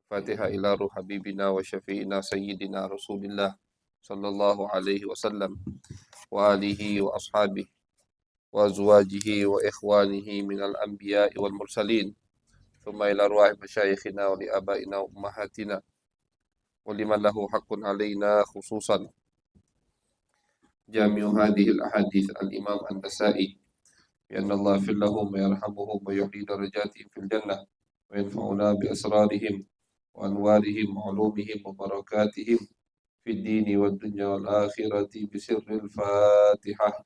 Fatihah ila ruh habibina wa syafi'ina sayyidina Rasulillah sallallahu alaihi wasallam wa alihi wa ashabihi wa azwajihi wa ikhwanihi minal anbiya'i wal mursalin. Thumma ila ruhi masyayikhina wa li abaina wa ummahatina wa liman lahu haqqun alaina khususan. Jami'u hadhihi al-ahadith al-Imam An-Nasa'i bi anna Allah fil lahum wa yarhamuhum wa yuhyi darajatihim fil jannah wa yanfa'una bi asrarihim wa anwarihim wa ulumihim wa barakatihim fid dini wad dunya wal akhirati bi sirril Fatihah.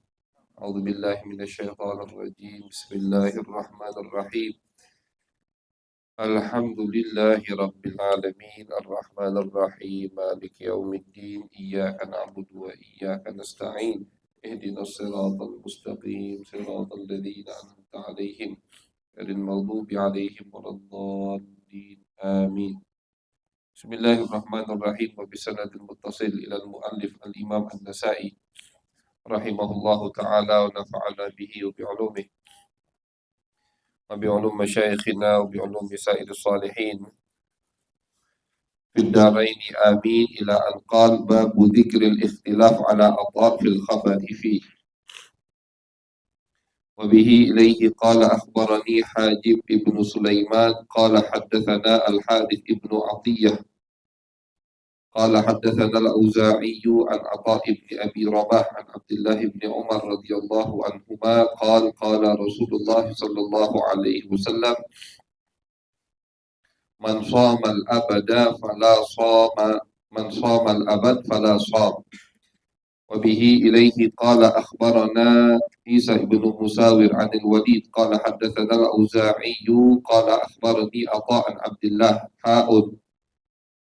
A'udzu billahi minasy syaithanir rajim. Bismillahir rahmanir rahim. Alhamdulillahi rabbil alamin arrahmanir rahim maliki yaumiddin iyyaka na'budu wa iyyaka nasta'in ihdinas siratal mustaqim siratal ladzina an'amta 'alaihim ghairil maghdubi 'alaihim waladdallin amin. Bismillahirrahmanirrahim wa bisanadil muttasil ila al-muallif al-Imam An-Nasa'i rahimahullahu ta'ala wa nafa'ana bihi wa bi'ulumihi wa bi'ulum masyayikhina wa bi'ulum sa'iril salihin fid daraini amin ila an qala babu dzikril ikhtilaf ala atrafil khabari fi wa bihi ilayhi qala akhbarani Hajib ibn Sulaiman qala haddatsana al-Harith ibn Atiyah قال حدثنا الأوزاعي عن عطاء بن أبي رباح عن عبد الله بن عمر رضي الله عنهما قال قال رسول الله صلى الله عليه وسلم من صام الأبد فلا صام من صام الأبد فلا صام. وبه إليه قال أخبرنا عيسى بن مساور عن الوليد قال حدثنا الأوزاعي قال أخبرني عطاء عن عبد الله حاء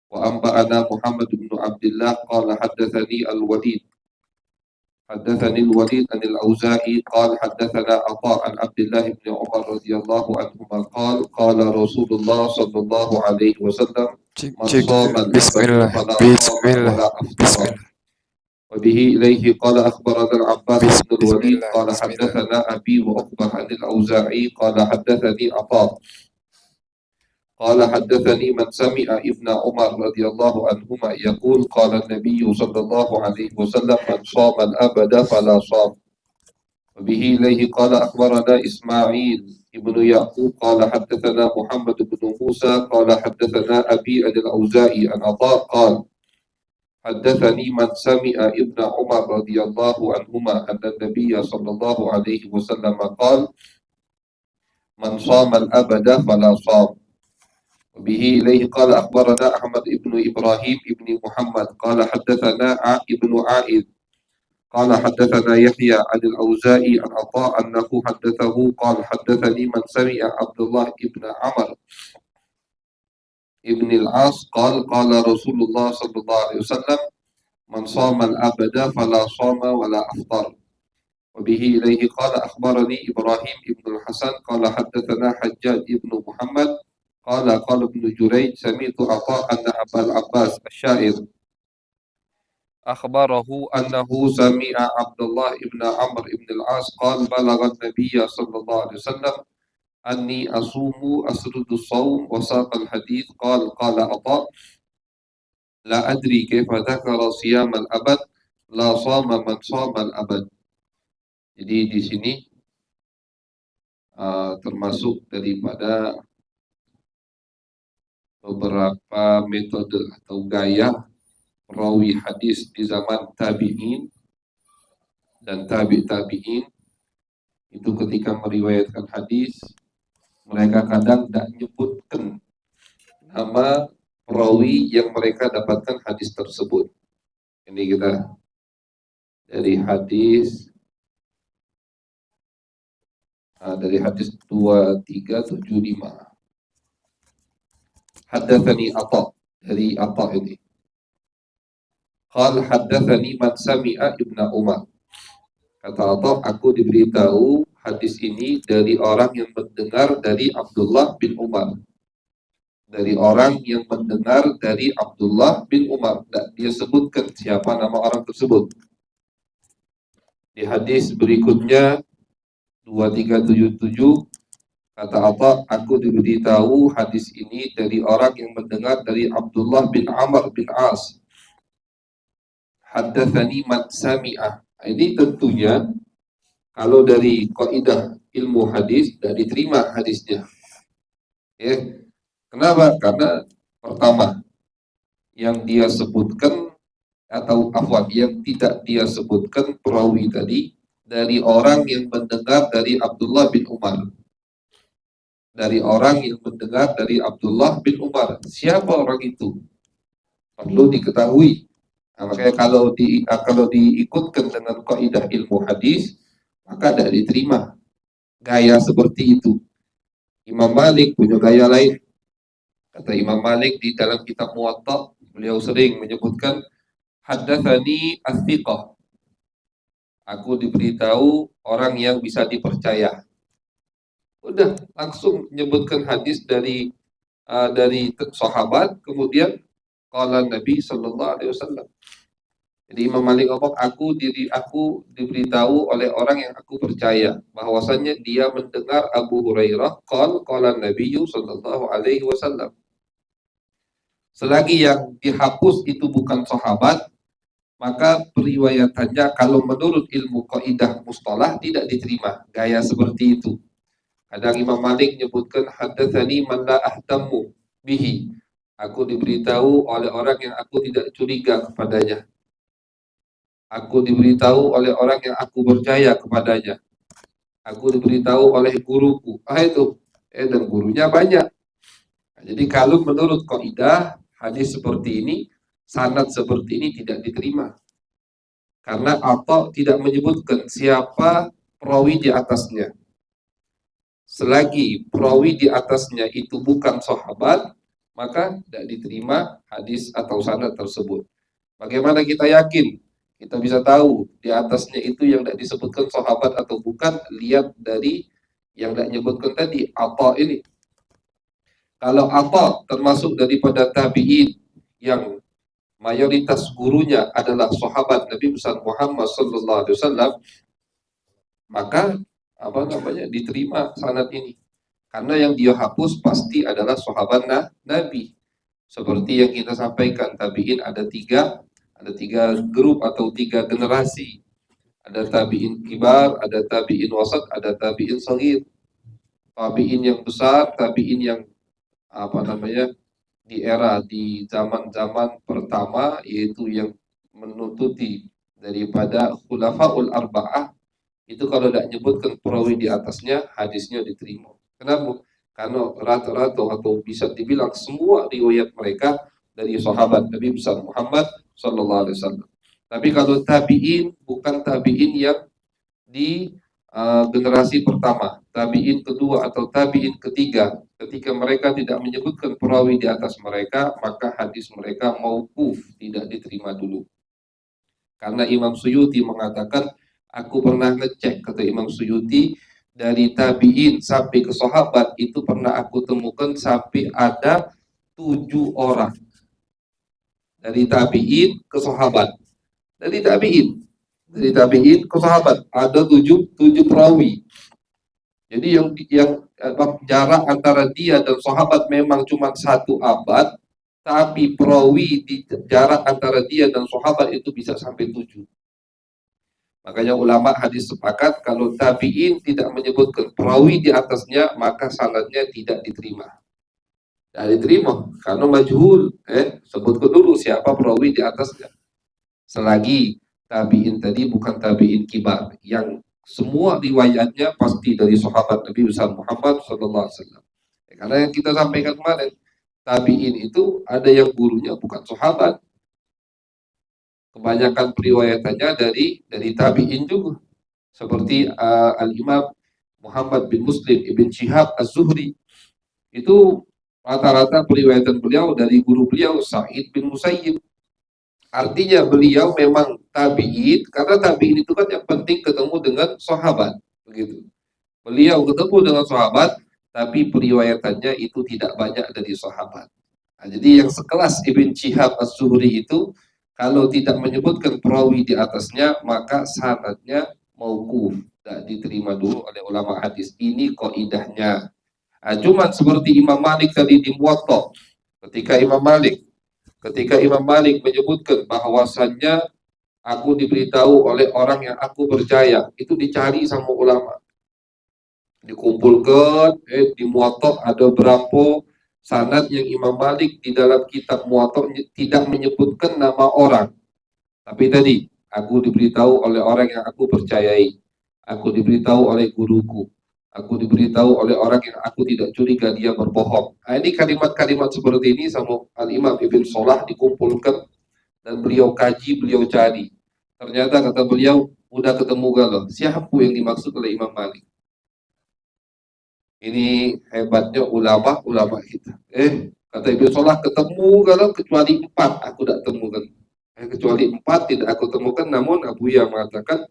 وأنبأنا محمد بن عبد الله قال حدثني الوليد عن الأوزاعي قال حدثنا عطاء عن عبد الله بن عمر رضي الله عنهما قال قال رسول الله صلى الله عليه وسلم من صام الأبد فلا صام ولا أفطر. وبه إليه قال أخبرنا العباس بن الوليد قال حدثنا أبي وأخبر عن الأوزاعي قال حدثني عطاء قال حدثني من سمع ابن عمر رضي الله عنهما يقول قال النبي صلى الله عليه وسلم من صام الأبد فلا صام. وبه إليه قال أخبرنا إسماعيل ابن يعقوب قال حدثنا محمد بن موسى قال حدثنا أبي عن الأوزاعي عن عطاء قال حدثني من سمع ابن عمر رضي الله عنهما أن النبي صلى الله عليه وسلم قال من صام الأبد فلا صام. وبه إليه قال أخبرنا أحمد ابن إبراهيم ابن محمد قال حدثنا ابن عائذ قال حدثنا يحيى عن الأوزاعي عن عطاء أنه حدثه قال حدثني من سمع عبد الله ابن عمرو ابن العاص قال قال رسول الله صلى الله عليه وسلم من صام الأبد فلا صام ولا أفطر. وبه إليه قال أخبرني إبراهيم ابن الحسن قال حدثنا حجاج ابن محمد قال قال ابن جريج سمعت عطاء أن أبا العباس الشاعر أخبره أنه سمع عبد الله ابن عمرو ابن العاص قال بلغ النبي صلى الله عليه وسلم أني أصوم أسرد الصوم وساق الحديث قال قال عطاء لا أدري كيف ذكر صيام الأبد لا صام من صام الأبد. Jadi di sini termasuk daripada beberapa metode atau gaya perawi hadis di zaman tabi'in dan tabi'in itu ketika meriwayatkan hadis mereka kadang tidak menyebutkan nama perawi yang mereka dapatkan hadis tersebut. Ini kita dari hadis 2375. Haddatsani Atha, dari Atha ini. Qal haddatsani man sami'a Ibnu Umar. Kata Atha, aku diberitahu hadis ini dari orang yang mendengar dari Abdullah bin Umar. Dari orang yang mendengar dari Abdullah bin Umar. Dan dia sebutkan siapa nama orang tersebut. Di hadis berikutnya 2377 Kata Atha, aku diberitahu hadis ini dari orang yang mendengar dari Abdullah bin Amr bin As. Haddatsani man sami'ah. Ini tentunya kalau dari kaidah ilmu hadis tidak diterima hadisnya. Ya. Kenapa? Karena pertama yang dia sebutkan atau afwan yang tidak dia sebutkan perawi tadi dari orang yang mendengar dari Abdullah bin Umar. Dari orang yang mendengar dari Abdullah bin Umar. Siapa orang itu? Perlu diketahui. Nah, makanya kalau diikutkan dengan kaidah ilmu hadis, maka tidak diterima gaya seperti itu. Imam Malik punya gaya lain. Kata Imam Malik di dalam kitab Muwatta, beliau sering menyebutkan haddatsani as-thiqah. Aku diberitahu orang yang bisa dipercaya. Udah langsung menyebutkan hadis dari sahabat, kemudian qala Nabi sallallahu alaihi wasallam. Jadi Imam Malik ngomong, aku diberitahu oleh orang yang aku percaya bahwasanya dia mendengar Abu Hurairah qala Nabi sallallahu alaihi wasallam. Selagi yang dihapus itu bukan sahabat, maka periwayatannya kalau menurut ilmu kaidah mustalah tidak diterima. Gaya seperti itu. Kadang Imam Malik menyebutkan haddatsani man la ahtammu bihi. Aku diberitahu oleh orang yang aku tidak curiga kepadanya. Aku diberitahu oleh orang yang aku percaya kepadanya. Aku diberitahu oleh guruku. Itu. Dan gurunya banyak. Nah, jadi kalau menurut kaidah hadis seperti ini, sanad seperti ini tidak diterima. Karena Atha tidak menyebutkan siapa perawi di atasnya. Selagi perawi di atasnya itu bukan sahabat, maka tidak diterima hadis atau sanad tersebut. Bagaimana kita yakin? Kita bisa tahu di atasnya itu yang tidak disebutkan sahabat atau bukan, lihat dari yang tidak menyebutkan tadi, Atha ini. Kalau Atha termasuk daripada tabi'in yang mayoritas gurunya adalah sahabat Nabi besar Muhammad sallallahu alaihi wasallam, maka diterima sanad ini. Karena yang dia hapus pasti adalah sahabat Nabi. Seperti yang kita sampaikan, tabi'in ada tiga grup atau tiga generasi. Ada tabi'in kibar, ada tabi'in wasat, ada tabi'in shaghir. Tabi'in yang besar, tabi'in yang di zaman-zaman pertama, yaitu yang menututi daripada khulafaul arba'ah. Itu kalau tidak nyebutkan perawi di atasnya, hadisnya diterima. Kenapa? Karena rata-rata atau bisa dibilang semua riwayat mereka dari sahabat Nabi besar Muhammad sallallahu alaihi wasallam. Tapi kalau tabi'in bukan tabi'in yang di generasi pertama, tabi'in kedua atau tabi'in ketiga, ketika mereka tidak menyebutkan perawi di atas mereka, maka hadis mereka mauquf, tidak diterima dulu. Karena Imam Suyuti mengatakan, aku pernah ngecek, kata Imam Suyuti, dari tabi'in sampai ke sahabat itu pernah aku temukan sampai ada 7 orang. Dari tabi'in ke sahabat. Dari tabi'in ke sahabat ada 7 perawi. Jadi yang jarak antara dia dan sahabat memang cuma 1 abad, tapi perawi di jarak antara dia dan sahabat itu bisa sampai 7. Makanya ulama hadis sepakat kalau tabi'in tidak menyebutkan perawi di atasnya, maka sanadnya tidak diterima. Tidak diterima karena majhul. Sebutkan dulu siapa perawi di atasnya. Selagi tabi'in tadi bukan tabi'in kibar, yang semua riwayatnya pasti dari sahabat Nabi besar Muhammad sallallahu alaihi wasallam. Karena yang kita sampaikan kemarin, tabi'in itu ada yang gurunya bukan sahabat. Kebanyakan periwayatannya dari tabi'in juga. Seperti Al-Imam Muhammad bin Muslim Ibn Shihab Az-Zuhri. Itu rata-rata periwayatan beliau dari guru beliau Sa'id bin Musayyib. Artinya beliau memang tabi'in, karena tabi'in itu kan yang penting ketemu dengan sahabat, begitu. Beliau ketemu dengan sahabat, tapi periwayatannya itu tidak banyak dari sahabat. Nah, jadi yang sekelas Ibn Shihab Az-Zuhri itu, kalau tidak menyebutkan perawi di atasnya, maka sanadnya mauquf, tidak diterima dulu oleh ulama hadis. Ini kaidahnya. Cuman seperti Imam Malik tadi di Muwatta, ketika Imam Malik menyebutkan bahwasannya aku diberitahu oleh orang yang aku percaya, itu dicari sama ulama, dikumpulkan, di Muwatta ada berapa sanad yang Imam Malik di dalam kitab Muwatta tidak menyebutkan nama orang, tapi tadi aku diberitahu oleh orang yang aku percayai, aku diberitahu oleh guruku, aku diberitahu oleh orang yang aku tidak curiga dia berbohong. Ini kalimat-kalimat seperti ini sama Al-Imam Ibn Salah dikumpulkan dan beliau kaji, beliau cari. Ternyata kata beliau, udah ketemu galau. Siapa yang dimaksud oleh Imam Malik? Ini hebatnya ulama kita. Kata Ibn Salah, ketemu galau kecuali 4 aku tidak temukan. Kecuali 4 tidak aku temukan, namun Abu Ya mengatakan,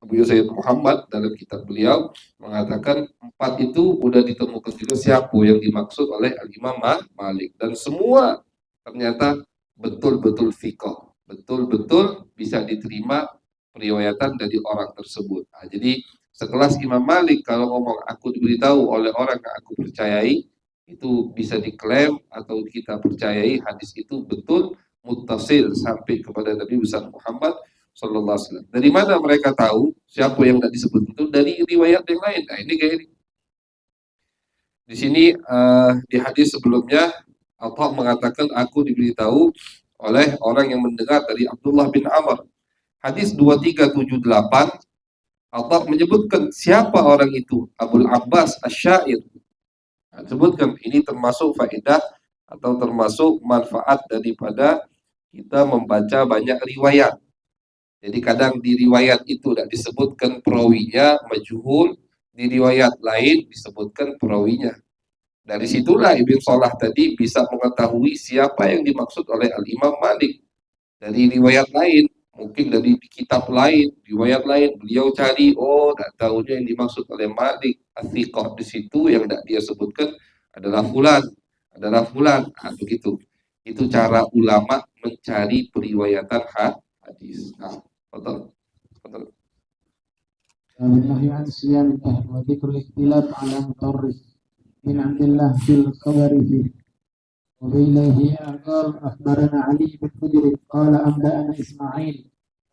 Abu Sayyid Muhammad dalam kitab beliau mengatakan 4 itu udah ditemukan juga siapa yang dimaksud oleh Al-Imam Malik, dan semua ternyata betul-betul fiqh, betul-betul bisa diterima periwayatan dari orang tersebut. Jadi sekelas Imam Malik kalau ngomong aku diberitahu oleh orang yang aku percayai, itu bisa diklaim atau kita percayai hadis itu betul muttasil sampai kepada Nabi besar Muhammad Sallallahu Alaihi Wasallam. Dari mana mereka tahu siapa yang tidak disebut itu? Dari riwayat yang lain. Nah, ini kayak ini. Di sini di hadis sebelumnya Allah mengatakan aku diberitahu oleh orang yang mendengar dari Abdullah bin Amr. Hadis 2378 Allah menyebutkan siapa orang itu, Abul Abbas Asy-Syair. Nah, sebutkan ini termasuk faedah atau termasuk manfaat daripada kita membaca banyak riwayat. Jadi kadang di riwayat itu tidak disebutkan perawinya majhul, di riwayat lain disebutkan perawinya. Dari situlah Ibn Salah tadi bisa mengetahui siapa yang dimaksud oleh Al-Imam Malik. Dari riwayat lain, mungkin dari kitab lain, riwayat lain, beliau cari, tak tahunya yang dimaksud oleh Malik As-Siqah di situ yang tidak dia sebutkan adalah fulan, begitu. Itu cara ulama mencari periwayatan hadis. Betul. النهي عن صيام الدهر وذكر الاختلاف على مطرف بن عبد الله في الخبر فيه. وبإليه قال أخبرنا علي بن حجر قال أنبأنا إسماعيل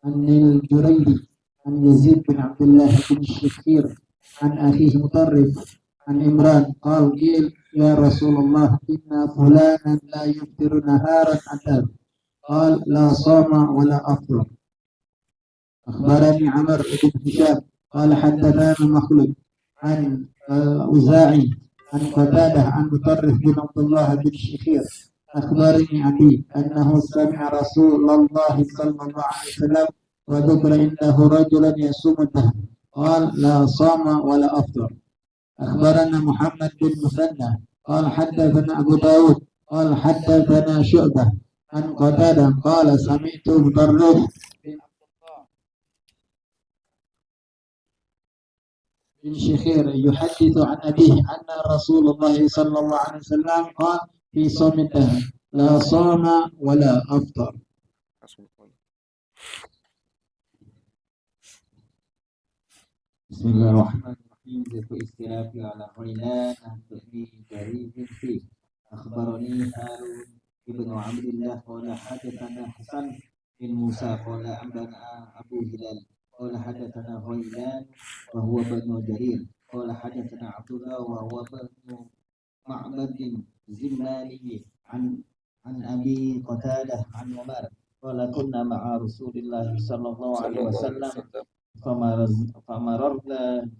عن الجريري عن يزيد بن عبد الله بن الشخير عن أخيه مطرف عن عمران قال قيل يا رسول الله إن فلانا لا يفطر نهارا الدهر قال لا صام ولا أفطر. أخبرني عمر بن هشام قال حدثنا مخلد عن الأوزاعي عن قتادة عن مطرف بن عبد الله بن الشخير أخبرني أبي أنه سمع رسول الله صلى الله عليه وسلم وذكر إنه رجلا يصوم الدهر قال لا صام ولا أفطر. أخبرنا محمد بن مثنى قال حدثنا أبو داود قال حدثنا شعبة عن قتادة قال سمعت مطرف بن شخير يحدث عن أبيه أن رسول الله صلى الله عليه وسلم قال في صوم الدهر لا صام ولا أفطر. بسم الله الرحمن الرحيم. ذكر استلافي على غيلان في جريد فيه. أخبرني هارون بن عبد الله قال حدثنا حسن بن موسى قال أنبأنا أبو هلال قال حدثنا غيلان وهو بن جرير قال حدثنا عبد الله وهو بن معبد زماني عن أبي قتادة عن عمر قال كنا مع رسول الله صلى الله عليه وسلم فمررنا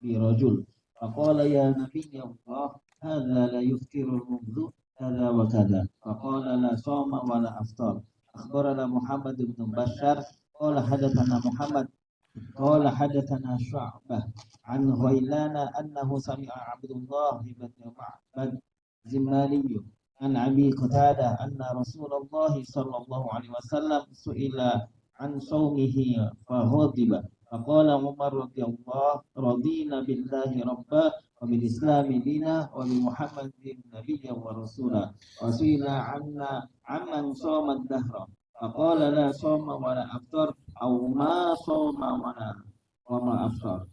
برجل فقال يا نبي الله هذا لا يفطر منذ كذا وكذا فقال لا صام ولا أفطر. أخبرنا محمد بن بشار قال حدثنا محمد قال حدثنا شعبة عن غيلان أنه سمع عبد الله بن معبد زمالي عن أبي قتادة أن رسول الله صلى الله عليه وسلم سئل عن صومه فغضب فقال عمر رضي الله رضينا بالله ربا وبالإسلام دينا وبمحمد نبيا ورسولا وسئل عمن صام الدهر فقال لا صوم ولا أفطر أو ما صوم وما أفطر.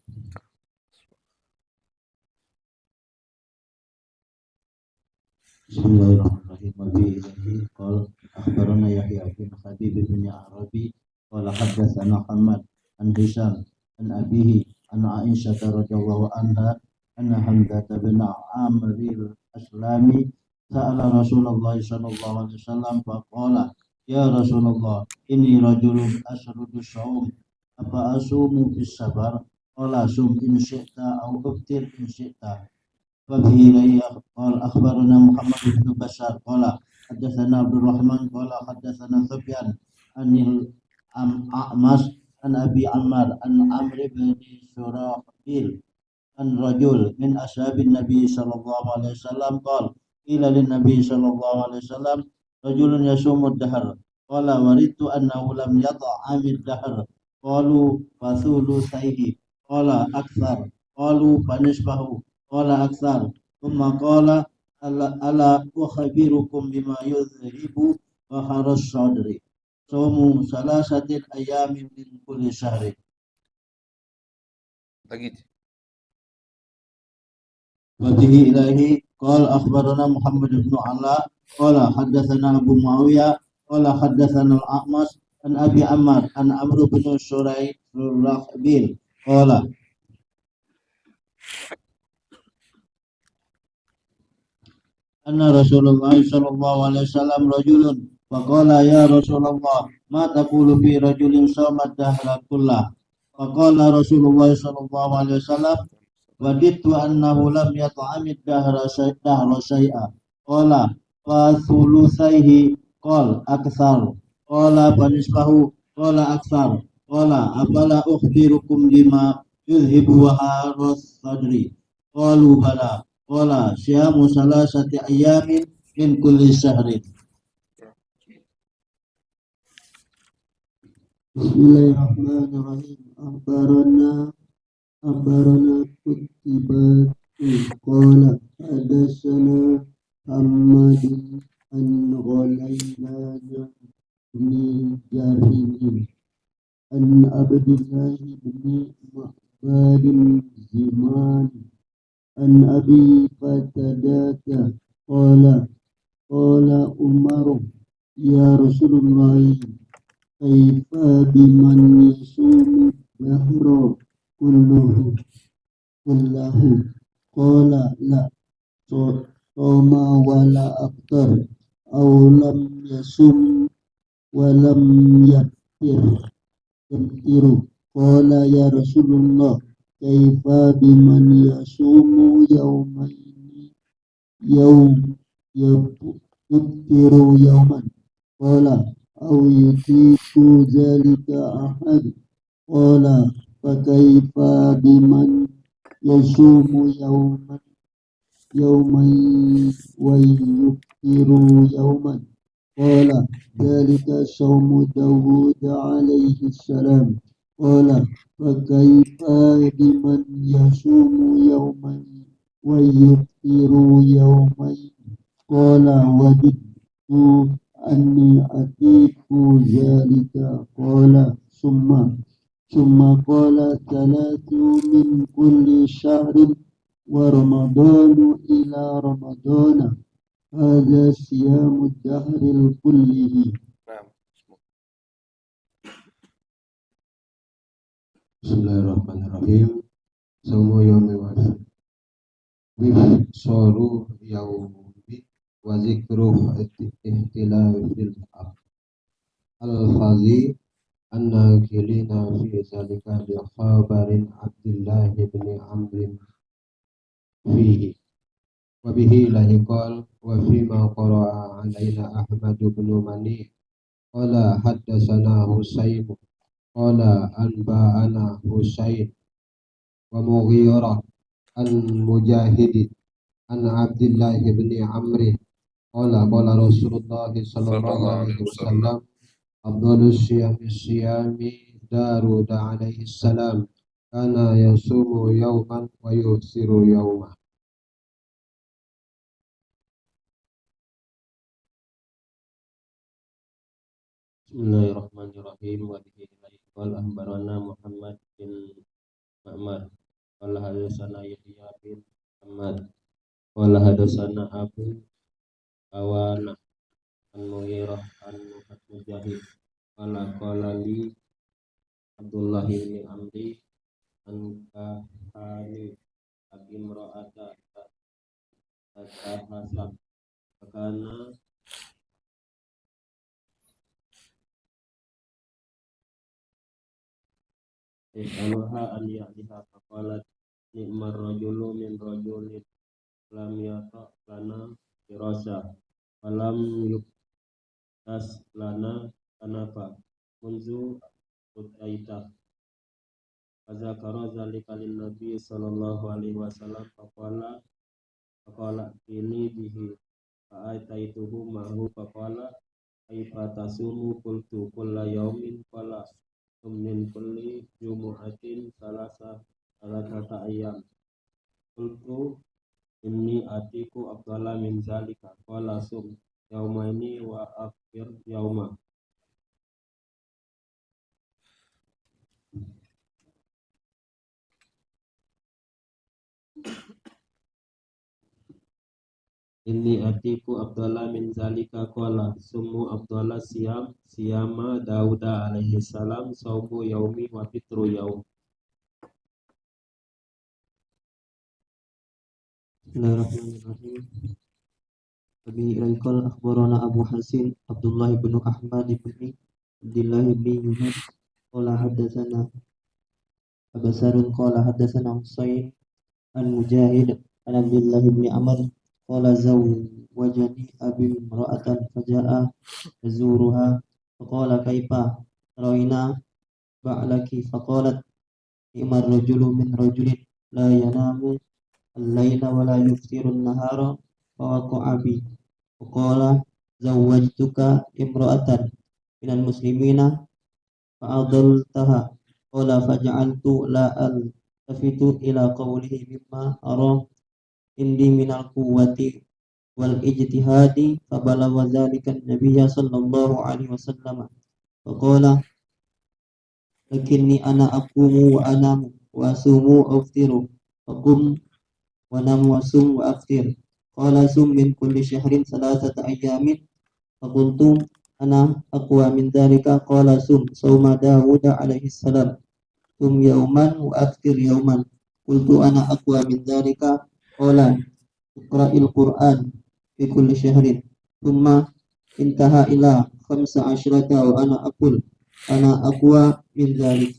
Bismillahirrahmanirrahim. Qala akhbarana Yahya bin Habib bin Arabi qala haddatsana Muhammad an Hisham an abihi an Aisyah radhiyallahu anha anna Hamzah bin Amr al-Aslami sa'ala Rasulullah sallallahu alaihi wasallam faqala ya Rasulullah inni rajulun asrudu shaum apa asumu fis sabar qala sum in syi'ta au uftir in syi'ta. وبه إليه قال أخبرنا محمد بن بشار قال حدثنا عبد الرحمن قال حدثنا سفيان عن الأعمش عن أبي عمار عن عمرو بن شراحبيل عن رجل من أصحاب النبي صلى الله عليه وسلم قال قيل للنبي صلى الله عليه وسلم رجل يصوم الدهر قال وردت أنه لم يطعم الدهر قالوا فثلثيه قال أكثر قالوا فنصفه قال أكثر ثم قال ألا أخبركم بما يذهب بحر الصدر صوم ثلاثة أيام من كل شهر. وبه إليه قال أخبرنا محمد بن علاء قال حدثنا أبو معاوية قال حدثنا الأعمش عن أبي عمار عن عمرو بن شريحبيل قال أن رسول الله صلى الله عليه وسلم رجل فقال يا رسول الله ما تقول في رجل صام الدهر كله فقال رسول الله صلى الله عليه وسلم وددت أنه لم يطعم الدهر شيئا قال فثلثيه قال أكثر قال فنصفه قال أكثر قال أفلا أخبركم بما يذهب وهار الصدر قالوا بلى قال صيام ثلاثة أيام من كل شهر. Bismillahirrahmanirrahim. Akhbarana kutibat qala hadatsana Hammadin an Ghalailana bin Jarimin an Abdullah bin Ma'badin Ziman an Abi Qatadata qala Umar ya Rasulullah kaifa biman yasumu dahra kullahu qala la soma wala aktar aw lam yasum walam yaftiru qala ya Rasulullah kaifa biman yasumu yawmaini yaftiru yawman qala aw yutiku zalika ahad qala fakaifa biman yasumu yawmain wa yuftiru yawman qala zalika sawmu Dawud alaihi salam qala fakaifa biman yasumu yawmain wa yuftiru yawmain qala wajidtu anni atiku zalika qala summa qala talatu min kulli shahrin wa ramadanu ila ramadana hadha siyamu dahril kullihi. Bismillahirrahmanirrahim. Saumu yaumi soru yaumi wa zikru ihtilafil al-fazi an-nakilina fi zalika bi khabarin Abdullah bin Amr fihi wa bihi lahiqal wa fima qara'a alaina Ahmad bin Mani qala haddatsana Husayn qala anba'ana Husayn wa Mughirah an Mujahid an Abdullah bin Amr qala Rasulullah sallallahu alaihi wasallam afdhalus siyami Daud alaihi salam kana yasumu yawman wa yusiru yawman. Bismillahirrahmanirrahim. Wa bihi qala akhbarana Muhammad bin Ma'mar qala hadatsana Yahya bin Muhammad qala hadatsana Abu Awana an Mughirah an Mujahid qala li Abdullah bin Amri an kahani imra'ata hasab kana is'aluha an ya'diha faqalat ni'mar rajulu min rajulin lam yata lana firasa falam yuktas lana kanafa munzu utaita fazakara zalika lin nabi sallallahu alaihi wasallam faqala ini bihi fa'ataituhu ma'hu faqala kaifa tasumu qultu kulla yaumin qala min kulli jumu'atin salasata ayyam qultu inni atiku afdala min zalika qala sum yaumaini wa akhir yauma. Inni atiku afdala min zalika qala sumu afdala siyama Dauda alaihi salam saumu yaumi wa fitru yaum. Bismillahirrahmanirrahim. Abi Ilaikal akhbarana Abu Hasin Abdullah bin Ahmad bin Abdullah bin Yunus qala hadatsana Abasarun qala hadatsana Husain an Mujahid an Abdullah bin Amr qala zawwajani abi imra'atan faja'a yazuruha faqala kaifa raina ba'laki faqalat ni'mar rajulu min rajulin la yanamu al-laila wa la yuftiru an-nahara fawaqa'a bi faqala zawwajtuka imra'atan minal muslimina fa'adaltaha qala faja'altu la altafitu ila qawlihi mimma ara indi minal quwwati wal ijtihadi fabalagha dzalika an-nabiyya sallallahu alaihi wasallam faqala lakinni ana aqumu wa anamu wa asumu wa aftiru faqum wa nam wa sum wa aftir qala sum min kulli syahrin salasata ayyamin faqultu ana aqwa min dzalika qala sum sauma Dawud alaihi salam sum yauman wa aftir yauman qultu ana aqwa min dzalika qala iqra'il Qur'an fi kulli syahrin thumma intaha ila 15 wa ana aqul ana aqwa min dzalik.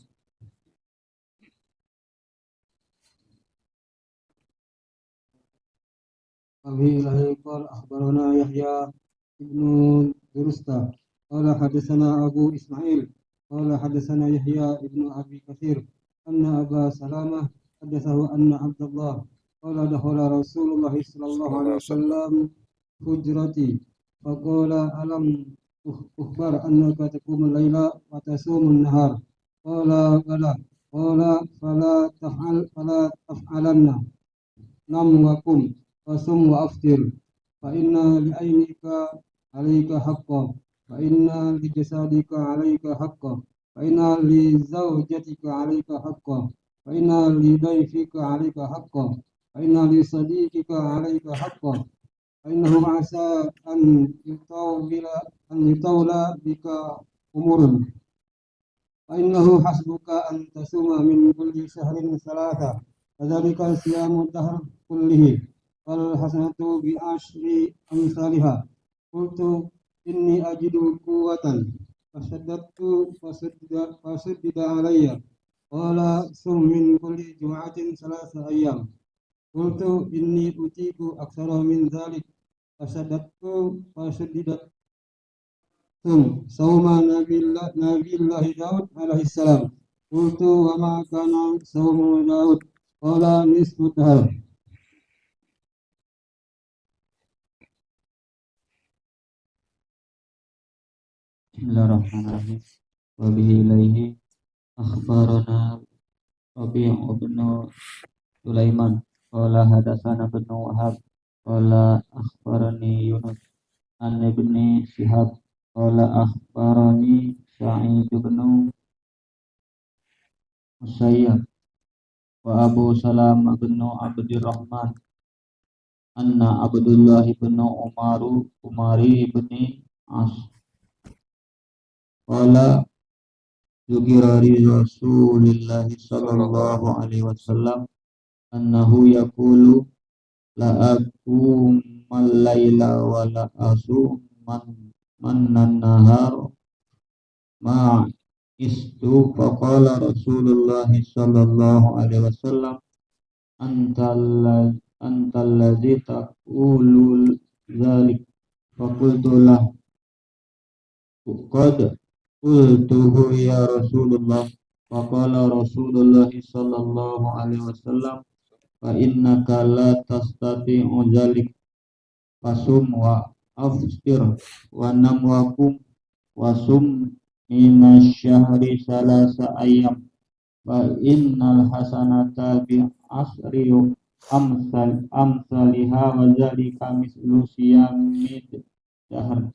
Abi Ilaikal akhbarana Yahya ibnu Durusta qala hadatsana Abu Ismail qala hadatsana Yahya ibnu Abi Katsir anna Aba Salamah hadatsahu anna Abdullah qala dakhala Rasulullah sallallahu alaihi wasallam hujrati faqala alam ukhbar annaka taqumu al-laila wa tasumu an-nahar qala bala qala fala taf'alanna nam wa kum wasum wa aftir fa inna li aynika alayka haqqan fa inna li jasadika alayka haqqan fa inna li zawjatika alayka haqqan fa inna li dayfika alayka haqqan fa inna li sadiqika alayka haqqan fa innahu asa an yutawla bika umurun fa innahu hasbuka an tasuma min kulli shahrin salasa fadzalika siyamu dahr kullihi wal hasanatu bi asyri amsalha qultu inni ajidu quwwatan fashaddatu fasuddida alayya qala sum min kulli jum'atin salasa ayyam qultu inni utiku aktsara min dzalik fashaddatu fasuddidat sum sauma nabillahi Daud alaihi salam qultu wa ma kana saumu Daud qala nisfu dahr. Bismillahirrahmanirrahim. Wa bihi ilaihi akhbarana Rabi' bin Sulaiman qala hadatsana bin Wahab qala akhbarani Yunus an ibni Shihab qala akhbarani Sa'id bin Musayyab wa Abu Salam bin Abdurrahman anna Abdullah bin Umari bin As qala dzukira li Rasulillah sallallahu alaihi wasallam annahu yaqulu la aqumal laila wa la man nahar ma istu faqala Rasulullah sallallahu alaihi wasallam antal ladzi taqulu dzalik faqultu lahu qad qultuhu ya Rasulullah faqala Rasulullah sallallahu alaihi wasallam fa innaka la tastati'u dzalik fasum wa afsir wa nam wa kum wasum minasyahri salasa ayyam wa innal hasanata bi asri amsaliha wa zalika mislu siyamid dahr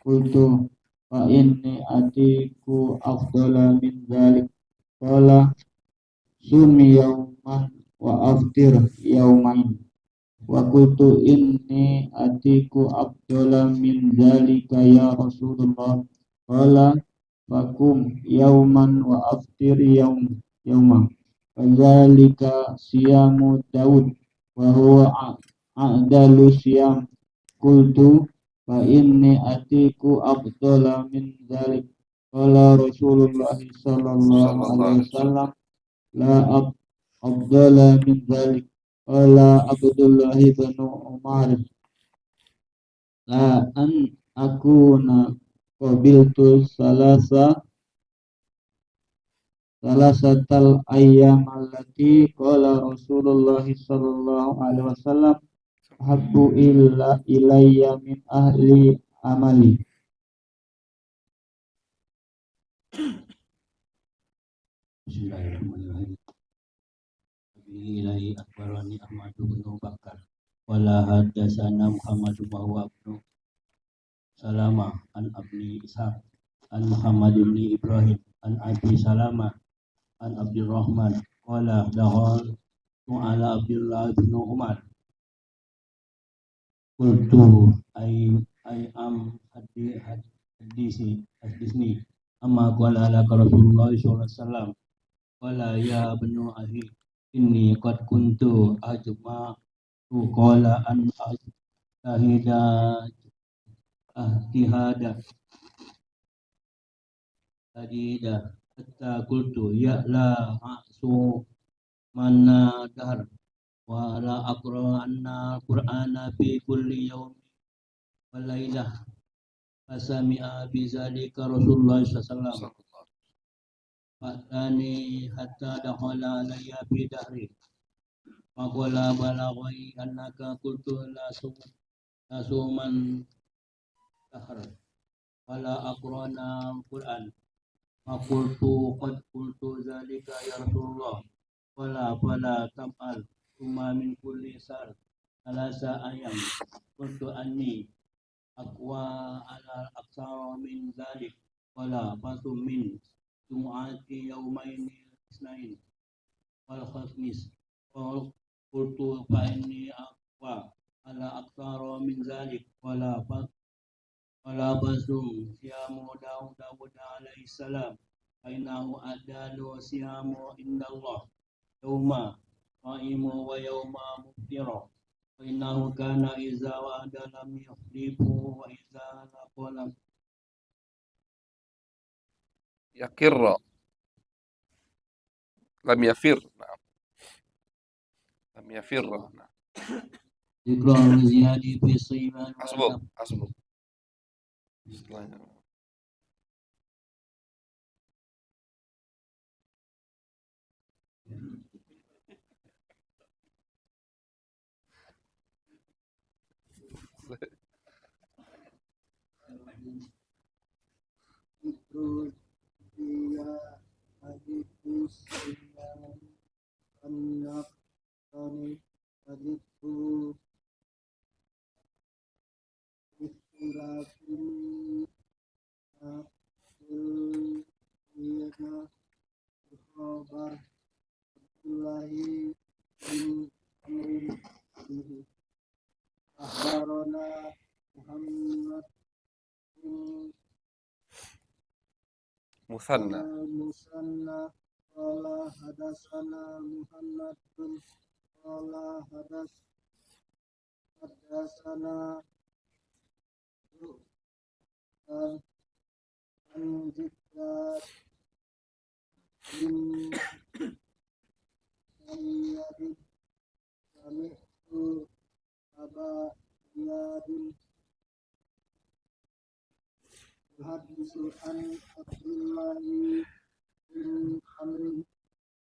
qultu wa inni atiku afdala min zalik qala sumi yauman wa aftir yaumain wa qultu inni atiku afdala min zalika ya Rasulullah qala fakum yauman wa aftir yauma fadzalika siyamu Daud wa huwa a'dalu siyam qultu fa inni atiku afdala min zalik qala Rasulullah sallallahu alaihi wasallam la afdala min zalik qala Abdullah bin Umar la an akuna qabiltu salasatal ayyam allati qala Rasulullah sallallahu alaihi wasallam habbu ilayya min ahli amali. Bismillahirrahmanirrahim. Ilahi akbarani Ahmadu bin Bakar wala hadasana Muhammadu bahwa ibnu Salama an Abni Ishaq an Muhammad bin Ibrahim an Abi Salama an Abdurrahman wala dahal ala Abdullah bin Umar qultu ay am hadisni amma qala laka Rasulullah sallallahu alaihi wasallam qala ya banu ahi inni qad kuntu ajma'tu qala an ajtahida ahtihada hadida hatta qultu ya la asu manna dahr wa la aqra anna qur'ana fi kulli yawmin wa lailah fasami'a bi zalika Rasulullah sallallahu alaihi wasallam Fatani hatta dakhala alayya fi dahri Maqala balaghi annaka qultu la suman dahr wala aqrana Qur'an Maqultu qad qultu zalika ya Rasulullah fala tam'al Tuma min kulli sar alasa ayam qultu anni aqwa ala aqsara min zalik wala fasum min Jum'ati yaumaini isnain wal khamis qultu fa inni aqwa ala aqsara min zalik wala basum siyamu Dawud alaihi salam ainahu adalu siyamu indallah yauma qaimu wa yauma muftira wa innahu kana iza wa'ada lam yukhlifu wa iza laqala yakirra lam yafir lam yafirra Iqrar ziyadi fi siman asbuk setelahnya Dia hadithus anak kami hadithu istilahun iyana khabar Abdullahi bin Amrin Musanna. المثنى قال حدثنا محمد قال حدثنا عن جدار بن سيد سمعت أبا زياد يحدث عن عبد الله بن عمرو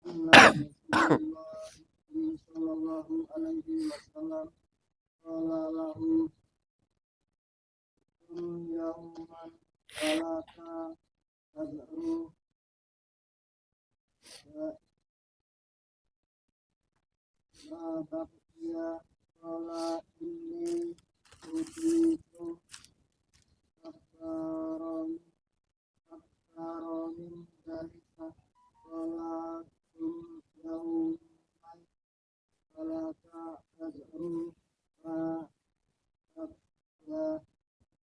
أن رسول الله صلى الله عليه وسلم قال له كن يوما ولا تزعر ما بقي قال إني أوتيت أكثر من ذلك قال كن يوما ولا تزعر ما بقي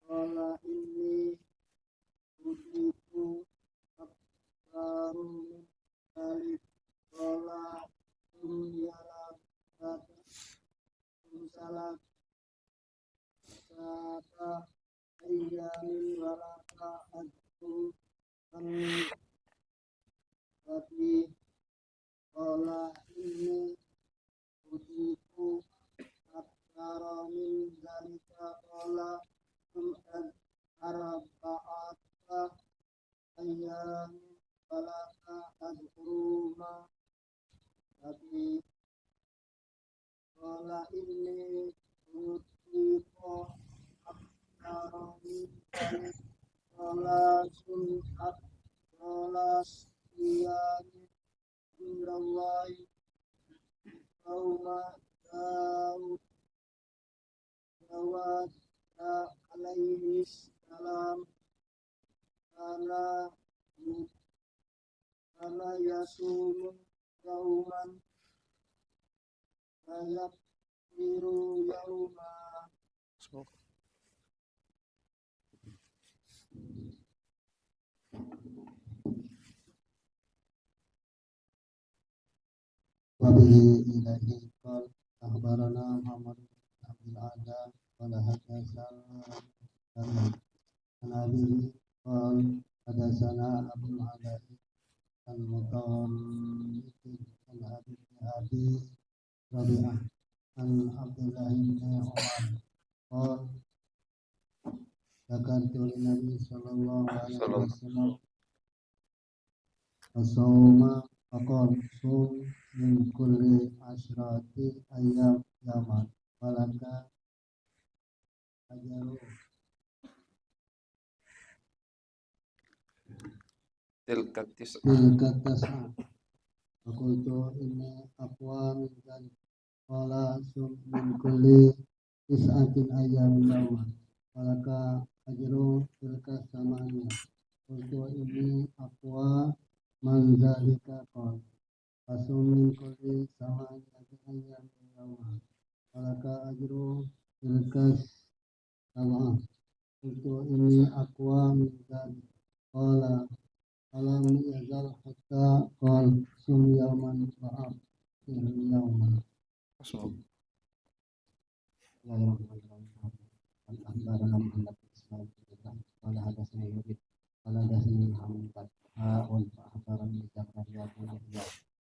قال إني أوتيت أكثر من ذلك قال ثم ثلاثة أيام ولا أذكر أن ربي قال إني أوتيت أكثر من ذلك قال ثم أربعة أيام ولا أذكر ما ربي قال إني أوتيت أكثر من ذلك قال صيام عند الله قوم داود عليه السلام كان يصوم يوما ويفطر يوما. وبه إليه قال أخبرنا محمد بن عبد الأعلى قال حدثنا عن أبيه قال حدثنا أبو العلاء المطلق عن أبي ربيعة عن عبد الله بن عمر قال ذكرت للنبي صلى الله عليه وسلم الصوم فقال صوم من كل 10 أيام يوما ولك أجر Tilka tis'ah. فقلت إني أقوى من ذلك قال صم من كل 9 أيام يوما ولك أجر تلك 8 قلت إني أقوى من ذلك قال فصم من كل 8 أيام يوما ولك أجر تلك 7 قلت إني أقوى من ذلك قال ألم يزل حتى قال صم يوما وأفطر يوما. أخبرنا محمد بن إسماعيل قال حدثنا يزيد قال حدثني محمد فأخبرني زكريا بن يحيى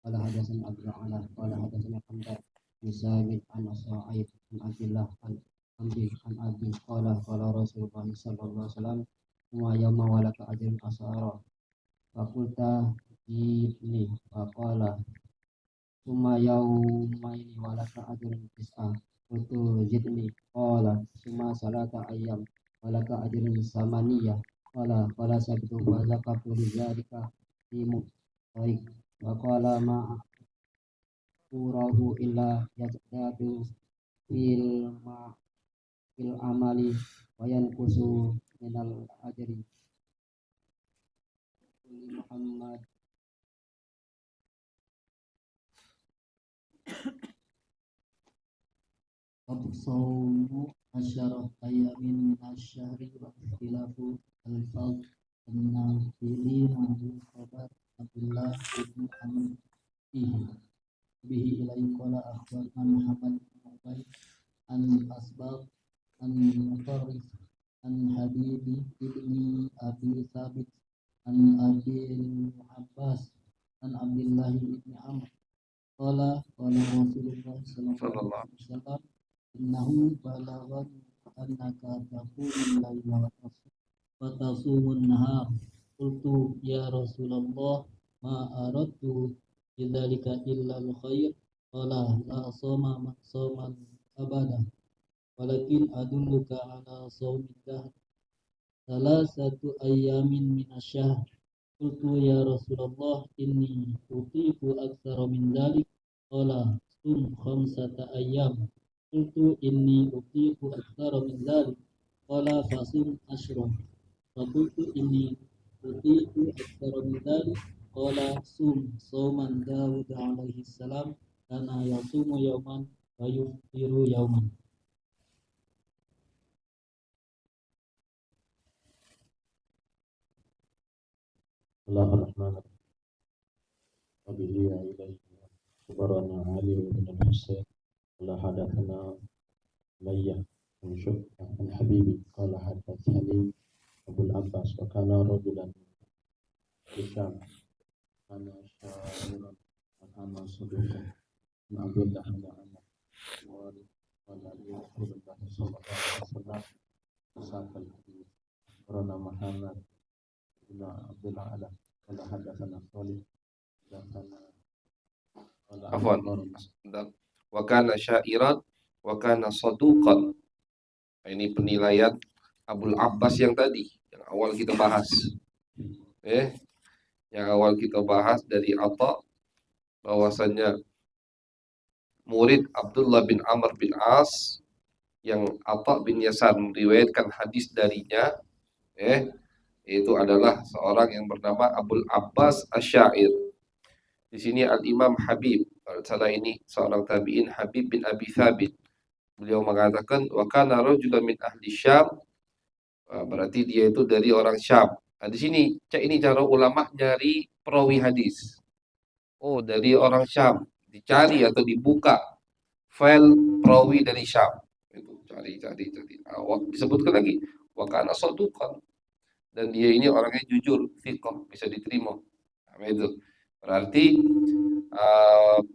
قال حدثني عبد الأعلى قال حدثني حمزة بن ثابت عن صاعد عن عبد الله عن أبي قال قال رسول الله صلى الله عليه وسلم ثم يوم ولك أجر أسارا فقلت جئني فقال ثم يومين ولك أجر 9 قلت زدني قال ثم 3 أيام ولك أجر 8 قال سبت وذكرت لذلك في مؤتمرك وقال ما أراه إلا يزداد في العمل وينقص من الأجر. محمد الصوم 10 أيام من الشهر واختلاف الفضل النافلين عن حبيب بن أبي ثابت عن أبي العباس عن عبد الله بن عمرو قال قال رسول الله صلى الله عليه وسلم إنه بلغني أنك تقوم الليل وتصوم النهار قلت يا رسول الله ما أردت بذلك إلا الخير قال لا صوم من صوم أبدا ولكن أدلك على صوم الدهر ثلاثة أيام من الشهر قلت يا رسول الله إني أطيق أكثر من ذلك قال صم 5 أيام قلت إني أطيق أكثر من ذلك قال فصم 10 فقلت إني أطيق أكثر من ذلك قال صم صوما داود عليه السلام كان يصوم يوما ويفطر يوما. الله الرحمن الرحيم وبه إليه أخبرنا علي بن الحسين قال حدثنا مية بن شعبة عن حبيبي قال حدثني أبو العباس وكان رجلا هشام كان شاعرا وكان صدوقا عن عبد الله بن عمر قال لي رسول الله صلى الله عليه وسلم وساق الحديث أخبرنا محمد بن عبد الأعلى قال حدثنا صالح Afwan. Wa kana syairan wa kana saduqan. Ini penilaian Abul Abbas yang tadi, yang awal kita bahas. Yang awal kita bahas dari Atha bahwasannya murid Abdullah bin Amr bin As yang Atha bin Yasar meriwayatkan hadis darinya, itu adalah seorang yang bernama Abul Abbas Asy-Syair. Di sini Al-Imam Habib, salah ini seorang tabi'in Habib bin Abi Thabit. Beliau mengatakan wa kana rajulan min ahli Syam. Berarti dia itu dari orang Syam. Nah, di sini ini cara ulama nyari perawi hadis. Oh, dari orang Syam. Dicari atau dibuka file perawi dari Syam. Itu cari. Disebutkan lagi wa kana saduqan. Dan dia ini orangnya jujur, thiqah, bisa diterima. Nah, itu. Berarti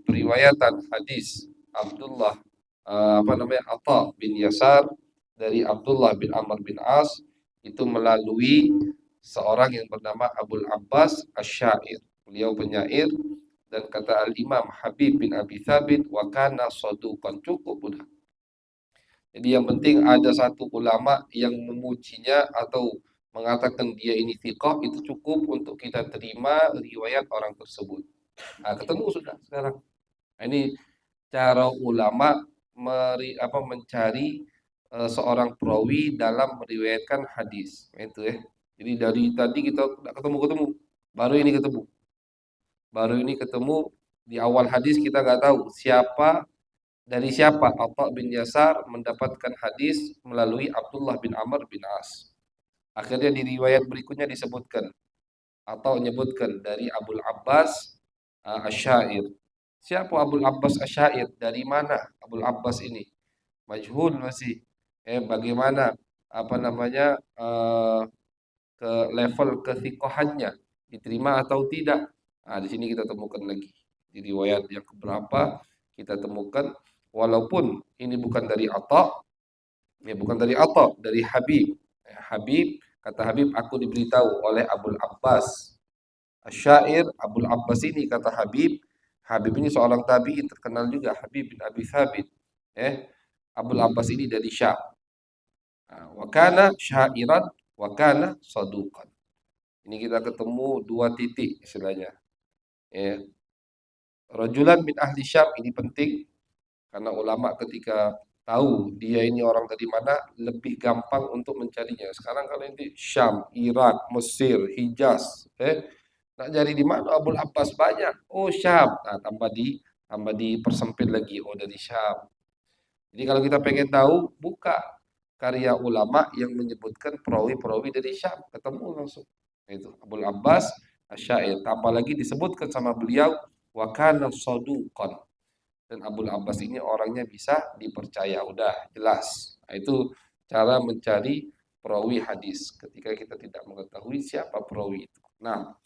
periwayatan hadis Abdullah Atha bin Yasar dari Abdullah bin Amr bin As itu melalui seorang yang bernama Abul Abbas Asy-Syair. Beliau penyair, dan kata Al-Imam Habib bin Abi Thabit wa kana saduqan, cukup udah. Jadi yang penting ada satu ulama yang memujinya atau mengatakan dia ini thiqah, itu cukup untuk kita terima riwayat orang tersebut. Nah, ketemu sudah sekarang. Nah, ini cara ulama mencari seorang perawi dalam meriwayatkan hadis. Nah, itu ya. Jadi dari tadi kita tidak ketemu. Baru ini ketemu di awal hadis kita nggak tahu dari siapa Atha bin Yasar mendapatkan hadis melalui Abdullah bin Amr bin As. Akhirnya di riwayat berikutnya disebutkan atau menyebutkan dari Abul Abbas Asy-Syair. Siapa Abul Abbas Asy-Syair? Dari mana Abul Abbas ini? Majhul masih. Bagaimana ke level kethiqahannya, diterima atau tidak? Nah, di sini kita temukan lagi. Di riwayat yang keberapa kita temukan, walaupun ini bukan dari Atha, dari Habib. Kata Habib, aku diberitahu oleh Abul Abbas Asy-Syair. Abul Abbas ini, kata Habib ini seorang tabi'in terkenal juga, Habib bin Abi Thabit. Abul Abbas ini dari Syam. Wa kana syairan wa kana saduqan. Ini kita ketemu dua titik istilahnya. Rajulan min ahli Syam ini penting karena ulama ketika tahu dia ini orang dari mana lebih gampang untuk mencarinya. Sekarang kalau ini Syam, Irak, Mesir, Hijaz, nak cari di mana Abul Abbas banyak. Oh, Syam. Nah, tambah dipersempit lagi, oh dari Syam. Jadi kalau kita pengen tahu, buka karya ulama yang menyebutkan perawi-perawi dari Syam, ketemu langsung. Itu Abul Abbas Asy-Syair. Tambah lagi disebutkan sama beliau wa kana saduqan. Dan Abul Abbas ini orangnya bisa dipercaya, udah jelas. Nah, itu cara mencari perawi hadis ketika kita tidak mengetahui siapa perawi itu. Nah,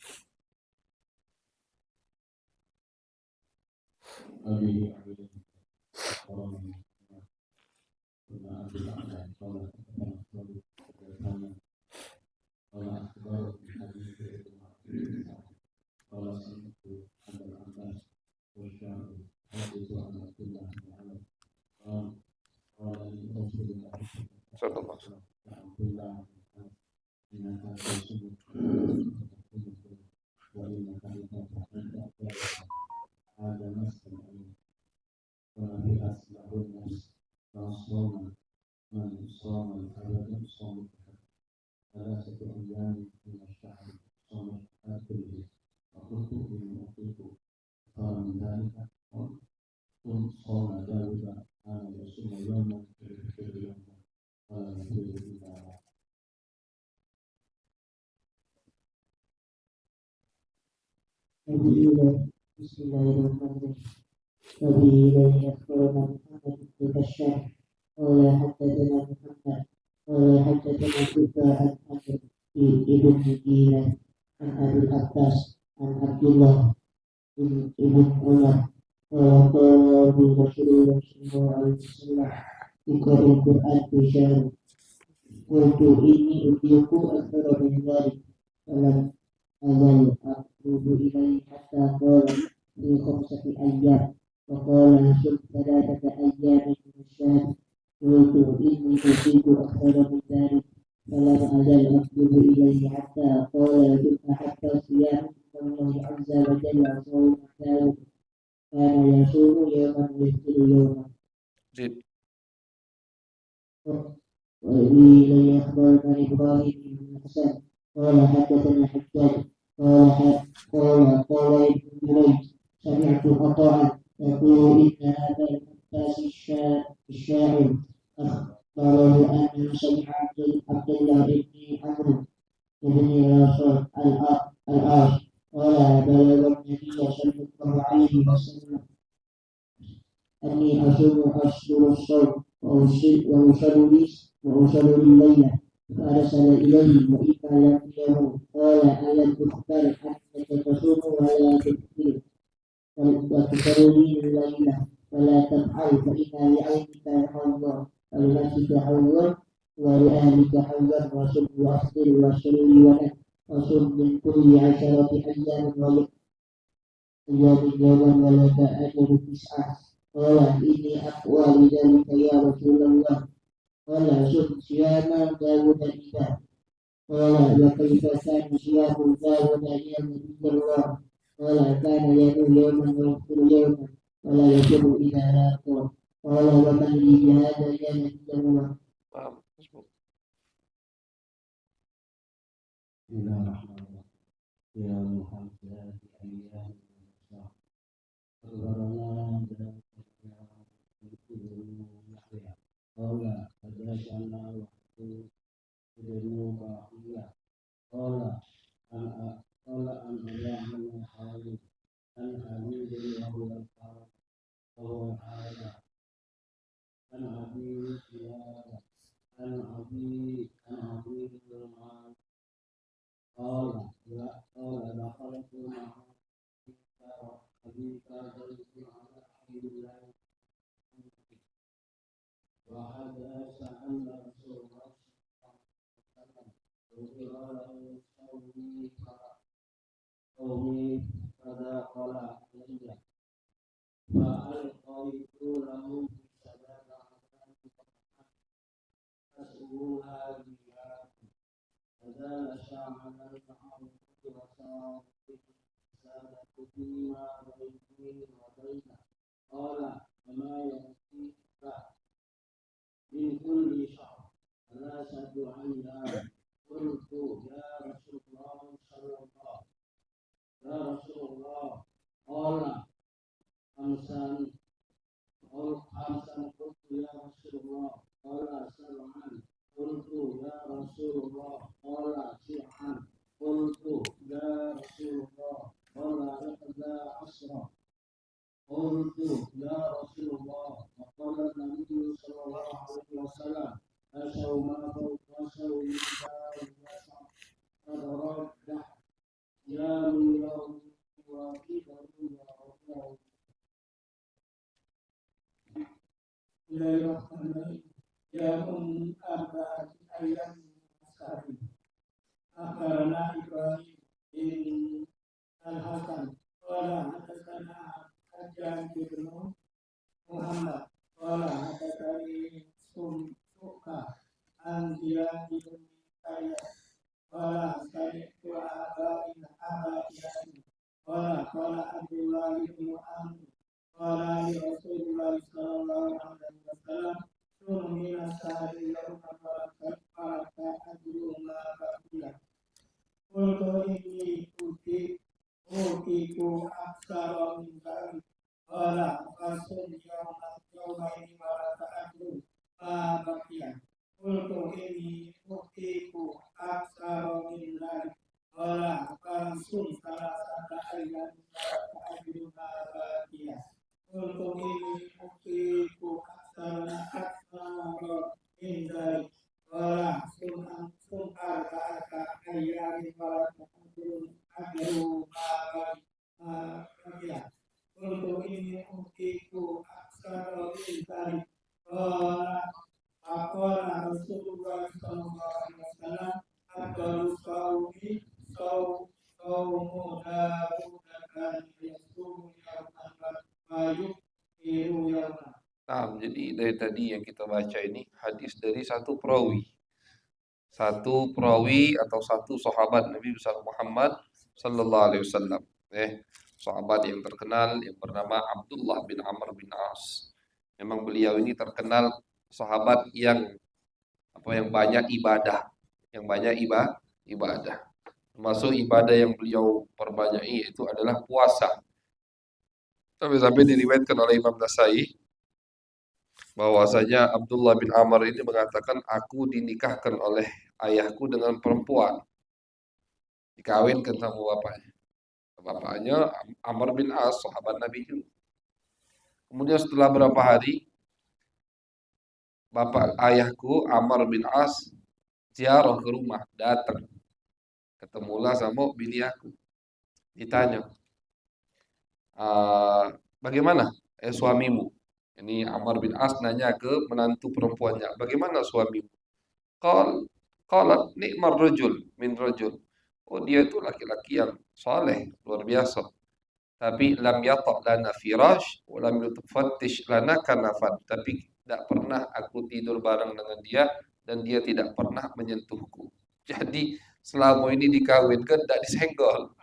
Bismillahirrahmanirrahim. Nabi ilaihi akhbarana Muhammad bin Bashar qala haddatsana Muhammad qala haddatsana Shu'bah an Amr ibn Dinar an Abi Abbas an Abdullah ibn Umar qala Rasulullah sallallahu alaihi wasallam iqra'ul Qur'an fi syahr qultu inni utiiku aktsara min dzalik falam azal atubu ilaihi hatta qala في 5 أيام وقال صم 3 أيام من الشهر قلت إني أصيب أكثر من ذلك فلم أزل أكتب إليه حتى قال ثم حتى صيام الله عز وجل صوم داود كان يصوم يوما ويفطر يوما. وإليه أخبرنا إبراهيم بن حسن قال حدثنا حجاج قال ابن جريج سمعت عطاء يقول إن هذا العباس الشاعر أخبره أنه سمع عبد الله بن عمرو بن العاص قال بلغ النبي صلى الله عليه وسلم أني أصوم أشهر الصوم وأصلي الليل فأرسل إليه وإما لم يروا قال ألم تخبر أنك تصوم ولا تفطر وتصلي الليل ولا تفعل فإن لعينك حظا ولنفسك حظا ولأهلك حظا وصم وأفطر وصلي ونم وصم من كل 10 أيام يوما ولك أجر 9. قال إني أقوى بذلك يا رسول الله قال صم صيام داود إذا قال وكيف كان صيام داود يا نبي الله قال كان ينوم يوما ويفطر يوما ولا يفطر إذا لاقى قال ومن لي بهذا يا نبي الله. Sa'di. Akhbarana Ibrahim bin Al-Hasan qala hadatsana Hajjaj bin Muhammad qala hadatsani Sumsuka an Ziyad bin Qayyad qala sami'tu Aba Yasin qala Abdullah bin Amr qala li Rasulullah sallallahu alaihi wasallam sun min as-sahri yawma faraka ajru ma baqiya qultu inni utiku aksara min dhalik qala fasun yawma faraka ajru ma baqiya qultu inni utiku aksara min dhalik qala fasun salasata ayyamin faraka ajru ma baqiya qultu inni utiku aksara min dhalik qala sun arba'ata ayyamin faraka ajru ma baqiya qultu inni utiku aksara min dhalik qala aqala Rasulullah sallallahu alaihi wasallam afdalu shaumi saumu Dawud kan yasumu yawman wa yuqiru yawman. Nah, jadi dari tadi yang kita baca ini hadis dari satu perawi atau satu sahabat Nabi besar Muhammad sallallahu alaihi wasallam. Sahabat yang terkenal yang bernama Abdullah bin Amr bin As. Memang beliau ini terkenal sahabat yang banyak ibadah, ibadah. Termasuk ibadah yang beliau perbanyaki itu adalah puasa. Sampai diriwayatkan oleh Imam Nasai bahwasanya Abdullah bin Amr ini mengatakan, aku dinikahkan oleh ayahku dengan perempuan, dikawinkan sama bapaknya. Bapaknya Amr bin As, sahabat Nabi juga. Kemudian setelah berapa hari, ayahku Amr bin As ziarah ke rumah, datang, ketemulah sama bini aku. Ditanya, bagaimana suamimu? Ini Amr bin As nanya ke menantu perempuannya, bagaimana suamimu? Qalat ni'mar rajul min rajul. Oh, dia itu laki-laki yang saleh, luar biasa. Tapi lam yata' lana firash wa lam yutfattish lana kanafan. Tapi tidak pernah aku tidur bareng dengan dia dan dia tidak pernah menyentuhku. Jadi selama ini dikawinkan tidak disenggol.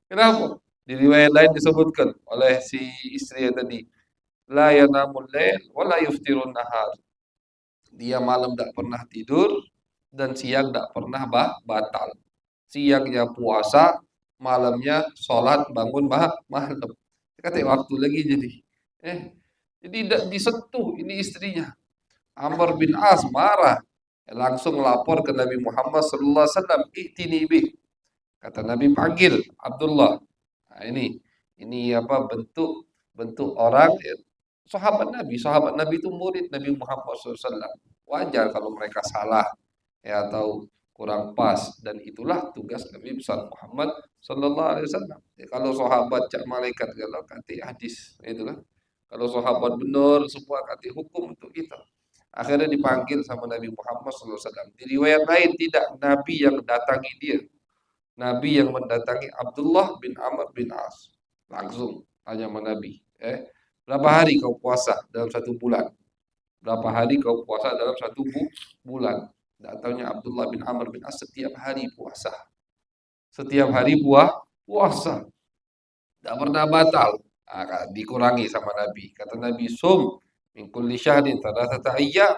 Kenapa? Di riwayat lain disebutkan oleh si istri tadi, la yanamul lail wa la yuftirun nahar. Dia malam tidak pernah tidur dan siang tidak pernah batal. Siangnya puasa, malamnya sholat bangun malam. Kata waktu lagi jadi. Jadi tidak disentuh ini istrinya. Amr bin As marah, langsung lapor ke Nabi Muhammad sallallahu alaihi wasallam, "I'tini bih." Kata Nabi, panggil Abdullah. Nah, ini bentuk orang sahabat Nabi itu murid Nabi Muhammad SAW. Wajar kalau mereka salah atau kurang pas, dan itulah tugas Nabi besar Muhammad Sallallahu Alaihi Wasallam. Kalau sahabat cak malaikat kalau kati hadis itu kan, kalau sahabat benar semua kati hukum untuk kita. Akhirnya dipanggil sama Nabi Muhammad Sallallahu Alaihi Wasallam. Di riwayat lain tidak Nabi yang datangi dia, Nabi yang mendatangi Abdullah bin Amr bin As. Langsung tanya sama Nabi, berapa hari kau puasa dalam satu bulan? Berapa hari kau puasa dalam satu bulan? Tidak tahunya Abdullah bin Amr bin As setiap hari puasa. Setiap hari puasa. Tidak pernah batal. Dikurangi sama Nabi. Kata Nabi, sum min kulli syahrin thalathata ayyam.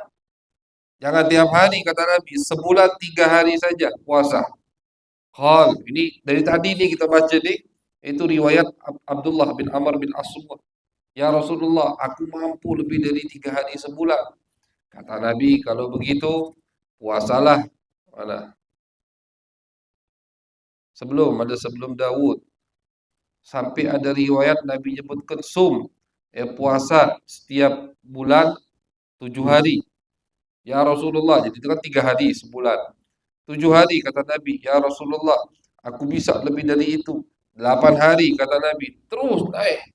Jangan tiap hari, kata Nabi, sebulan 3 hari saja puasa. Ini dari tadi nih kita baca nih, itu riwayat Abdullah bin Amr bin As. Ya Rasulullah, aku mampu lebih dari 3 hari sebulan. Kata Nabi, kalau begitu puasalah sebelum Daud. Sampai ada riwayat Nabi nyebutkan puasa setiap bulan 7 hari. Ya Rasulullah, jadi itu kan 3 hari sebulan. 7 hari kata Nabi, ya Rasulullah, aku bisa lebih dari itu. 8 hari kata Nabi, terus naik.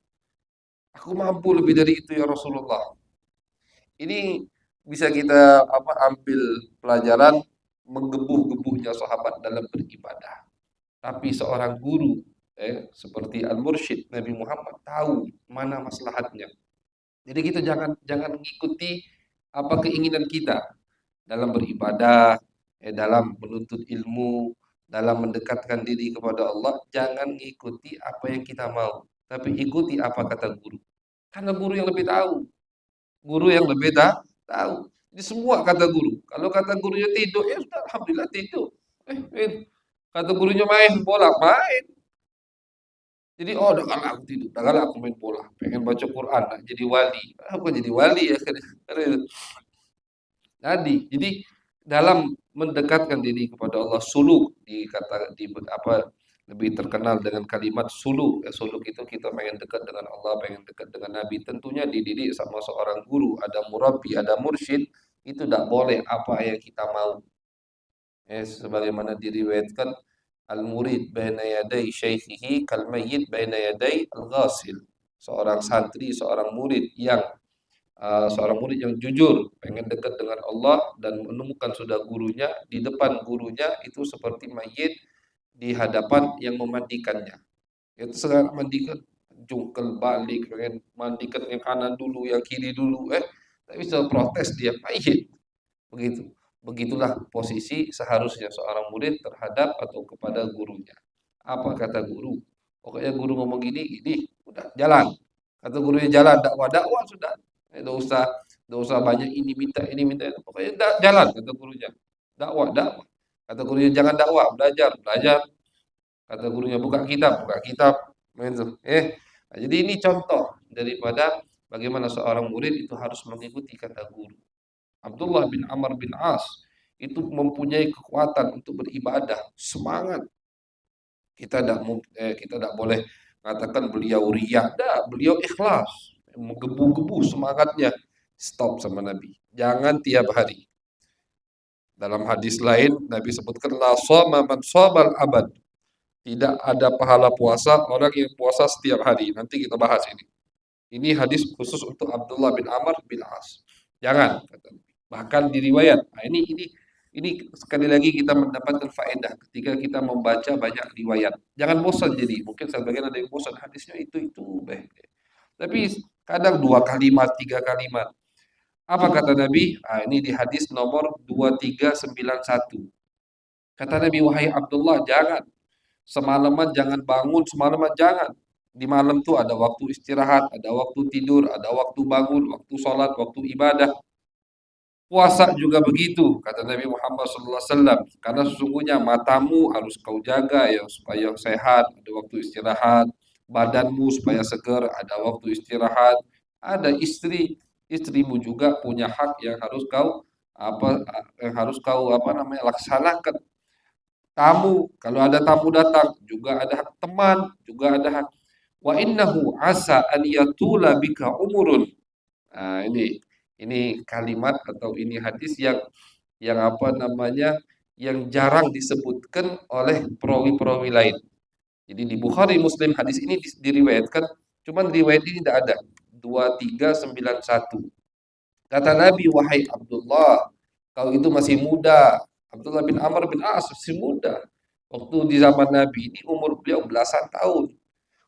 Aku mampu lebih dari itu ya Rasulullah. Ini bisa kita ambil pelajaran menggebu-gebunya sahabat dalam beribadah. Tapi seorang guru seperti Al-Mursyid Nabi Muhammad tahu mana maslahatnya. Jadi kita jangan jangan mengikuti apa keinginan kita dalam beribadah, dalam menuntut ilmu, dalam mendekatkan diri kepada Allah. Jangan mengikuti apa yang kita mau, tapi ikuti apa kata guru. Karena guru yang lebih tahu, guru yang lebih tahu. Jadi semua kata guru. Kalau kata gurunya tidur, ya sudah alhamdulillah tidur. Kata gurunya main bola, main. Jadi udah kalah aku tidur, udah kalah aku main bola, pengen baca Quran, nak jadi wali. Aku jadi wali ya. Jadi dalam mendekatkan diri kepada Allah, suluk lebih terkenal dengan kalimat suluk. Suluk itu kita pengen dekat dengan Allah, pengen dekat dengan Nabi. Tentunya dididik sama seorang guru, ada murabbi, ada mursyid, itu tidak boleh apa yang kita mau. Sebagaimana diriwayatkan, al-murid baina yaday syaikhihi kal mayyit baina yaday al-ghasil. Seorang santri, seorang murid yang jujur, pengen dekat dengan Allah dan menemukan sudah gurunya, di depan gurunya itu seperti mayit di hadapan yang memandikannya. Itu sekarang mandikan, jungkel balik, pengen mandikan yang kanan dulu, yang kiri dulu, tak bisa protes, dia mayit. Begitu. Begitulah posisi seharusnya seorang murid terhadap atau kepada gurunya. Apa kata guru? Pokoknya guru ngomong gini, udah jalan. Kata gurunya jalan, dakwah sudah. Tidak usah banyak ini minta. Pokoknya jalan kata gurunya. Dakwah. Kata gurunya jangan dakwah, belajar. Kata gurunya buka kitab. Jadi ini contoh daripada bagaimana seorang murid itu harus mengikuti kata guru. Abdullah bin Amr bin As itu mempunyai kekuatan untuk beribadah, semangat. Kita tidak boleh mengatakan beliau riya, beliau ikhlas, menggebu-gebu semangatnya. Stop sama Nabi. Jangan tiap hari. Dalam hadis lain Nabi sebutkan la shoma man shabal abad. Tidak ada pahala puasa orang yang puasa setiap hari. Nanti kita bahas ini. Ini hadis khusus untuk Abdullah bin Amr bin As. Jangan. Bahkan di riwayat. Nah, ini sekali lagi kita mendapatkan faedah ketika kita membaca banyak riwayat. Jangan bosan jadi. Mungkin sebagian ada yang bosan hadisnya itu. Tapi kadang 2 kalimat, 3 kalimat. Apa kata Nabi? Ini di hadis nomor 2391. Kata Nabi, wahai Abdullah, jangan. Semalaman jangan bangun, semalaman jangan. Di malam tuh ada waktu istirahat, ada waktu tidur, ada waktu bangun, waktu sholat, waktu ibadah. Puasa juga begitu, kata Nabi Muhammad SAW. Karena sesungguhnya matamu harus kau jaga ya supaya sehat, ada waktu istirahat. Badanmu supaya segar, ada waktu istirahat. Ada istrimu juga punya hak yang harus kau laksanakan. Tamu, kalau ada tamu datang, juga ada hak teman, juga ada hak. Wa innahu asa an yatula bika umurun. Nah, ini kalimat atau ini hadis yang yang jarang disebutkan oleh perawi-perawi lain. Jadi di Bukhari Muslim hadis ini diriwayatkan, cuman riwayat ini tidak ada. 2391. Kata Nabi, wahai Abdullah, kau itu masih muda. Abdullah bin Amr bin As masih muda. Waktu di zaman Nabi ini umur beliau belasan tahun.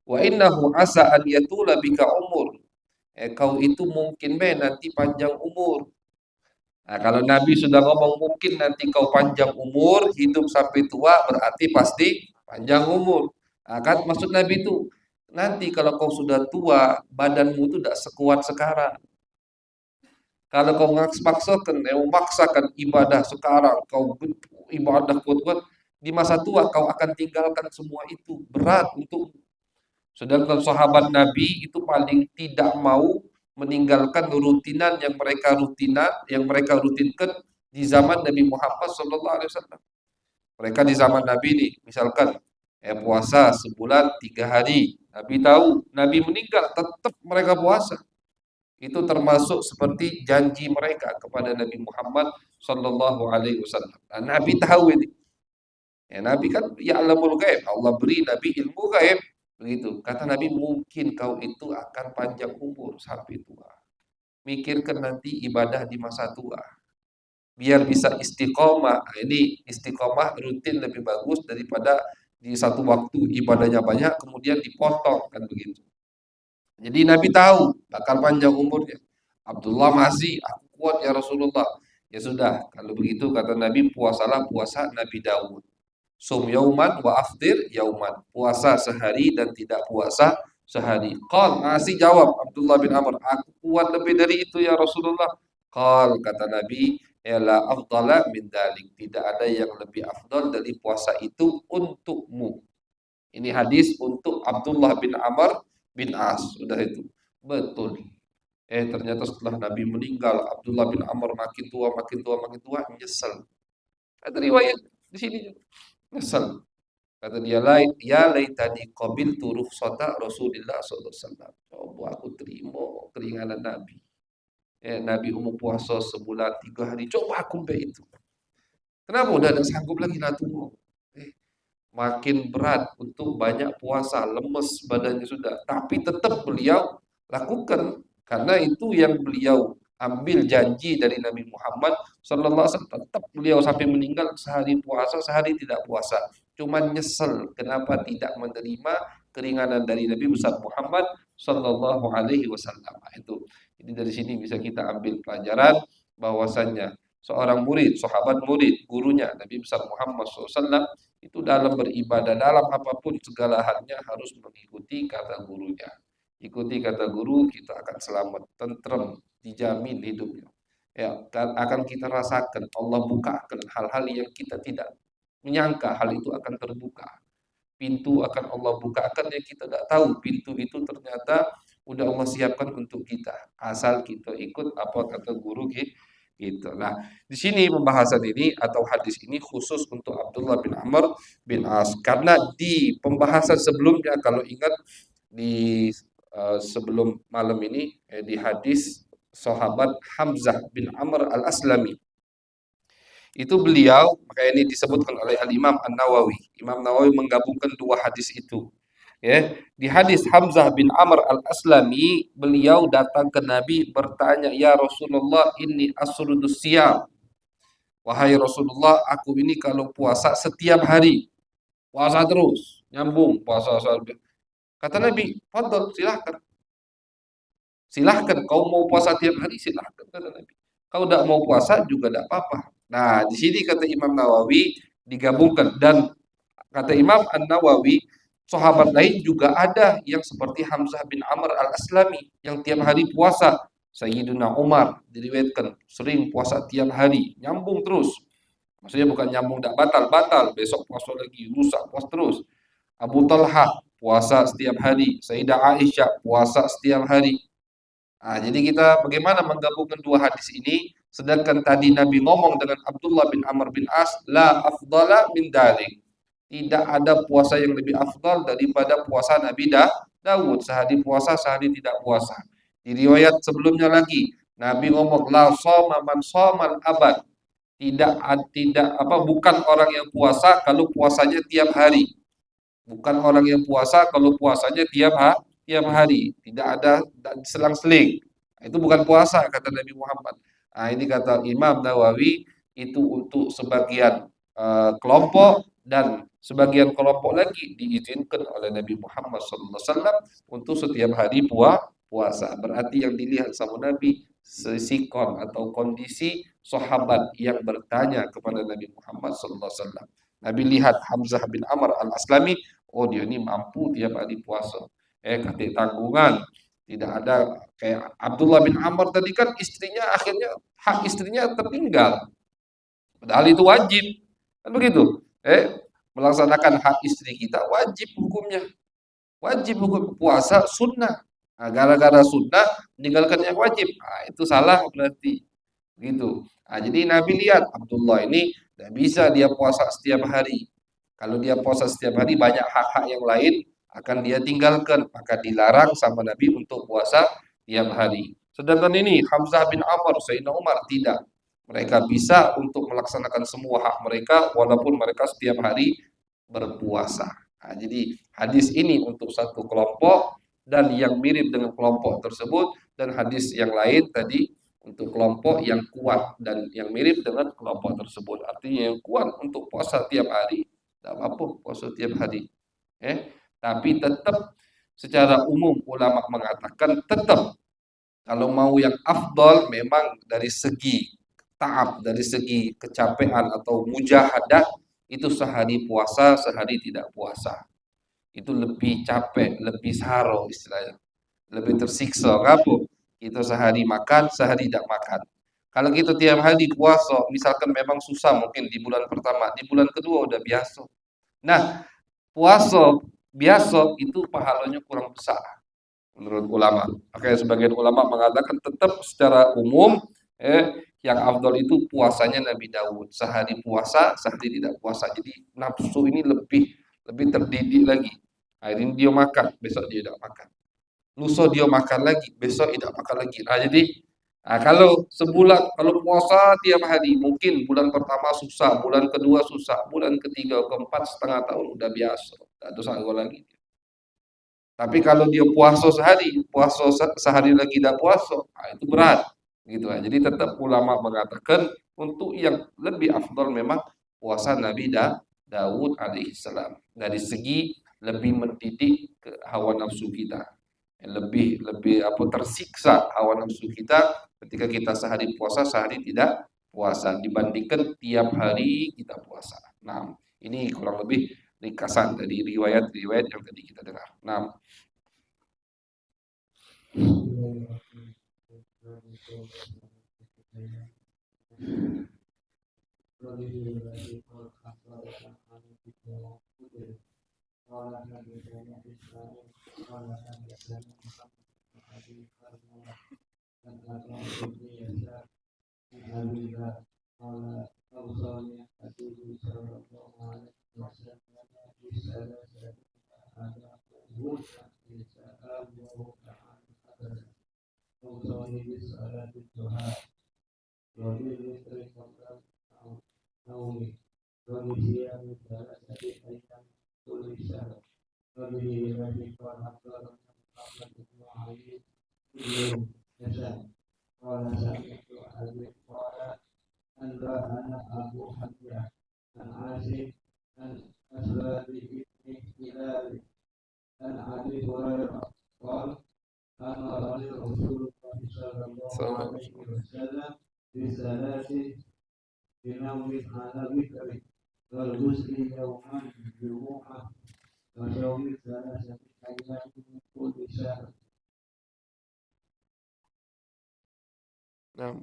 Wa innahu asa an yatula bika umur. Kau itu mungkin nanti panjang umur. Nah, kalau Nabi sudah ngomong mungkin nanti kau panjang umur, hidup sampai tua, berarti pasti panjang umur. Nah, kan maksud Nabi itu nanti kalau kau sudah tua, badanmu itu tidak sekuat sekarang. Kalau kau memaksakan ibadah sekarang, kau ibadah kuat-kuat, di masa tua kau akan tinggalkan semua itu. Berat untuk. Sedangkan sahabat Nabi itu paling tidak mau meninggalkan rutinan yang mereka rutinkan di zaman Nabi Muhammad SAW. Mereka di zaman Nabi ini, misalkan puasa sebulan 3 hari. Nabi tahu, Nabi meninggal, tetap mereka puasa. Itu termasuk seperti janji mereka kepada Nabi Muhammad sallallahu alaihi wasallam. Nabi tahu ini. Nabi kan ya'lamul ghaib, Allah beri Nabi ilmu ghaib. Begitu. Kata Nabi, mungkin kau itu akan panjang umur sampai tua. mikirkan nanti ibadah di masa tua. Biar bisa istiqomah. Nah, ini istiqomah rutin lebih bagus daripada di satu waktu ibadahnya banyak kemudian dipotong kan begitu. Jadi Nabi tahu bakal panjang umurnya. Abdullah masih, aku kuat ya Rasulullah. Ya sudah, kalau begitu kata Nabi, puasalah puasa Nabi Daud. Sum yauman wa aftir yauman. Puasa sehari dan tidak puasa sehari. Qal, masih jawab Abdullah bin Amr, aku kuat lebih dari itu ya Rasulullah. Qal, kata Nabi, la afdala min dalik. Tidak ada yang lebih afdal dari puasa itu untukmu. Ini hadis untuk Abdullah bin Amr bin As. Sudah itu. Betul. Ternyata setelah Nabi meninggal, Abdullah bin Amr makin tua, nyesel. Ada riwayat di sini juga. Nyesel. Kata dia, ya laitani qabiltu rukhsata Rasulillah sallallahu alaihi wasallam. Coba aku terima keringanan Nabi. Nabi umur puasa sebulan 3 hari. Coba aku ambil itu. Kenapa udah ada sanggup lagi lah tuh? Makin berat untuk banyak puasa, lemes badannya sudah. Tapi tetap beliau lakukan karena itu yang beliau ambil janji dari Nabi Muhammad sallallahu alaihi wasallam. Tetap beliau sampai meninggal sehari puasa, sehari tidak puasa. Cuman nyesel kenapa tidak menerima keringanan dari Nabi besar Muhammad sallallahu alaihi wasallam. Itu. Jadi dari sini bisa kita ambil pelajaran bahwasannya seorang murid, sahabat murid, gurunya Nabi besar Muhammad SAW itu dalam beribadah, dalam apapun segala halnya harus mengikuti kata gurunya. Ikuti kata guru, kita akan selamat, tentrem, dijamin hidupnya. Akan kita rasakan Allah bukakan hal-hal yang kita tidak menyangka hal itu akan terbuka. Pintu akan Allah bukakan yang kita tidak tahu. Pintu itu ternyata udah Allah siapkan untuk kita. Asal kita ikut apa kata guru gitu. Nah, di sini pembahasan ini atau hadis ini khusus untuk Abdullah bin Amr bin As karena di pembahasan sebelumnya kalau ingat di sebelum malam ini di hadis sahabat Hamzah bin Amr al-Aslami itu beliau, maka ini disebutkan oleh Al-Imam An-Nawawi. Imam Nawawi menggabungkan dua hadis itu. Ya, di hadis Hamzah bin Amr al-Aslami, beliau datang ke Nabi bertanya, "Ya Rasulullah, ini asrudus siyam." Wahai Rasulullah, aku ini kalau puasa setiap hari, puasa terus, nyambung puasa. Kata Nabi, "Fadhal, silahkan. Silahkan, kau mau puasa tiap hari, silahkan," kata Nabi. Kau tidak mau puasa juga tidak apa-apa. Nah, di sini kata Imam Nawawi digabungkan dan kata Imam An-Nawawi, sahabat lain juga ada yang seperti Hamzah bin Amr al-Aslami yang tiap hari puasa. Sayyidina Umar diriwayatkan sering puasa tiap hari, nyambung terus. Maksudnya bukan nyambung tidak batal, besok puasa lagi, lusa puasa terus. Abu Talha puasa setiap hari, Sayyidah Aisyah puasa setiap hari. Nah, jadi kita bagaimana menggabungkan dua hadis ini? Sedangkan tadi Nabi ngomong dengan Abdullah bin Amr bin As, la afdala min dalik. Tidak ada puasa yang lebih afdal daripada puasa Nabi Daud. Sehari puasa, sehari tidak puasa. Di riwayat sebelumnya lagi, Nabi ngomong, la shoma man shomal abad. Bukan orang yang puasa kalau puasanya tiap hari. Bukan orang yang puasa kalau puasanya tiap hari. Tidak ada selang-seling. Itu bukan puasa kata Nabi Muhammad. Nah, ini kata Imam Nawawi itu untuk sebagian kelompok dan sebagian kelompok lagi diizinkan oleh Nabi Muhammad SAW untuk setiap hari puasa. Berarti yang dilihat sama Nabi sikon atau kondisi sahabat yang bertanya kepada Nabi Muhammad SAW. Nabi lihat Hamzah bin Amr al-Aslami, oh dia ini mampu tiap hari puasa. Kata tanggungan, tidak ada kayak Abdullah bin Amr tadi kan istrinya akhirnya hak istrinya tertinggal. Padahal itu wajib. Kan begitu. Melaksanakan hak istri kita wajib hukumnya. Wajib hukum puasa sunnah. Nah, gara-gara sunnah meninggalkan yang wajib. Nah, itu salah berarti. Gitu. Nah, jadi Nabi lihat Abdullah ini tidak bisa dia puasa setiap hari. Kalau dia puasa setiap hari banyak hak-hak yang lain akan dia tinggalkan, maka dilarang sama Nabi untuk puasa tiap hari. Sedangkan ini Hamzah bin Amr, Sayyidina Umar tidak. Mereka bisa untuk melaksanakan semua hak mereka walaupun mereka setiap hari berpuasa. Nah, jadi hadis ini untuk satu kelompok dan yang mirip dengan kelompok tersebut, dan hadis yang lain tadi untuk kelompok yang kuat dan yang mirip dengan kelompok tersebut. Artinya yang kuat untuk puasa tiap hari, tidak apa-apa puasa tiap hari. Tapi tetap secara umum ulama mengatakan tetap kalau mau yang afdol memang dari segi taat, dari segi kecapean atau mujahadah itu sehari puasa, sehari tidak puasa. Itu lebih capek, lebih saro istilahnya. Lebih tersiksa. Kenapa? Kita sehari makan, sehari tidak makan. Kalau kita tiap hari puasa, misalkan memang susah mungkin di bulan pertama, di bulan kedua udah biasa. Nah, puasa biasa itu pahalanya kurang besar menurut ulama. Makanya sebagian ulama mengatakan tetap secara umum yang afdol itu puasanya Nabi Daud. Sehari puasa, sehari tidak puasa. Jadi nafsu ini lebih terdidik lagi. Hari ini dia makan, besok dia tidak makan. Lusa dia makan lagi, besok tidak makan lagi. Nah, jadi kalau sebulan, kalau puasa tiap hari, mungkin bulan pertama susah, bulan kedua susah, bulan ketiga, keempat, setengah tahun udah biasa. Tidak ada sanggup lagi. Tapi kalau dia puasa sehari lagi tidak puasa, itu berat. Gitu. Jadi tetap ulama mengatakan untuk yang lebih afdal memang puasa Nabi Daud alaihissalam. Dari segi lebih mendidik ke hawa nafsu kita. Lebih tersiksa hawa nafsu kita ketika kita sehari puasa, sehari tidak puasa dibandingkan tiap hari kita puasa. Nah, ini kurang lebih ringkasan dari riwayat-riwayat yang tadi kita dengar. Nah,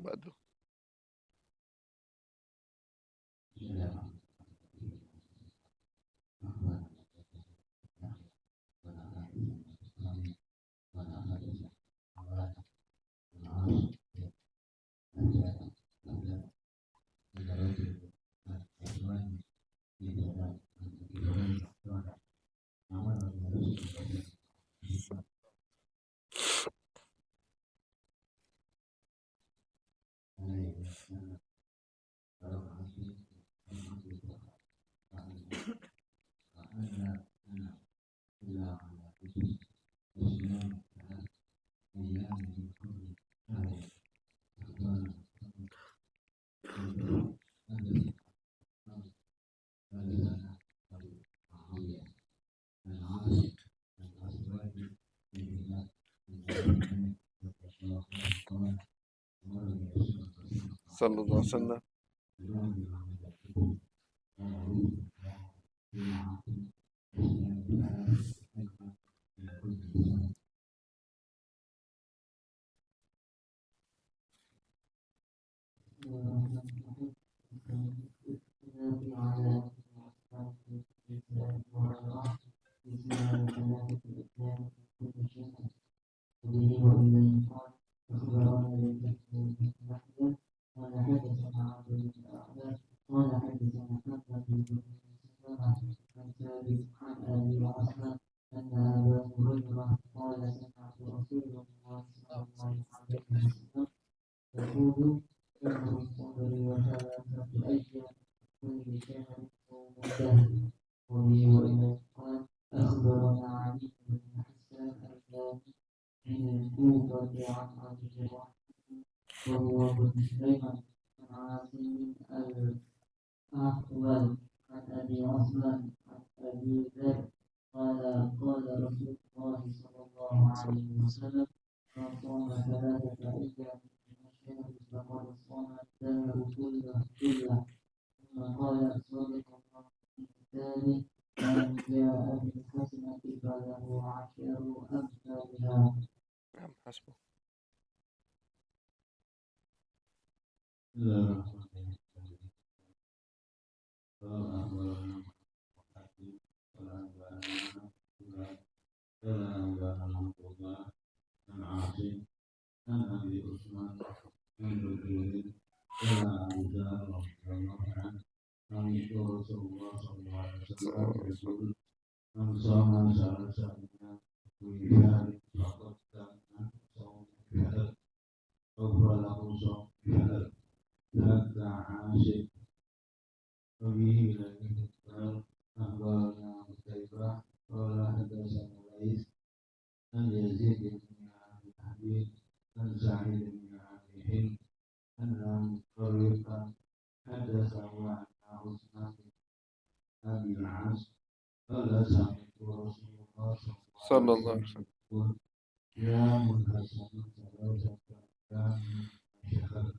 Bagus. Sallallahu alaihi wasallam. وهو بن سليمان عن عاصم الأحول عن أبي عثمان عن أبي ذر قال قال رسول الله صلى الله عليه وسلم من صام ثلاثة أيام من الشهر فقد صام الدهر كله ثم قال صدق الله في كتابه من جاء بالحسنة فله عشر أمثالها. حسبه. عن أبي عثمان عن رجل قال أبو ذر رضي الله عنه سمعت رسول الله صلى الله عليه وسلم يقول من صام ثلاثة أيام من شهر فقد كان صوم الشهر غفر له صوم الشهر حتى عاشر. وبه إليه قال أخبرنا قتيبة قال حدثنا ليث عن يزيد بن أبي حبيب عن سعيد بن أبي هند أن طريقا حدثه عن عثمان بن أبي العاص قال سمعت رسول الله صلى الله عليه وسلم يقول يا منحسن ثلاثة أيام من شهر.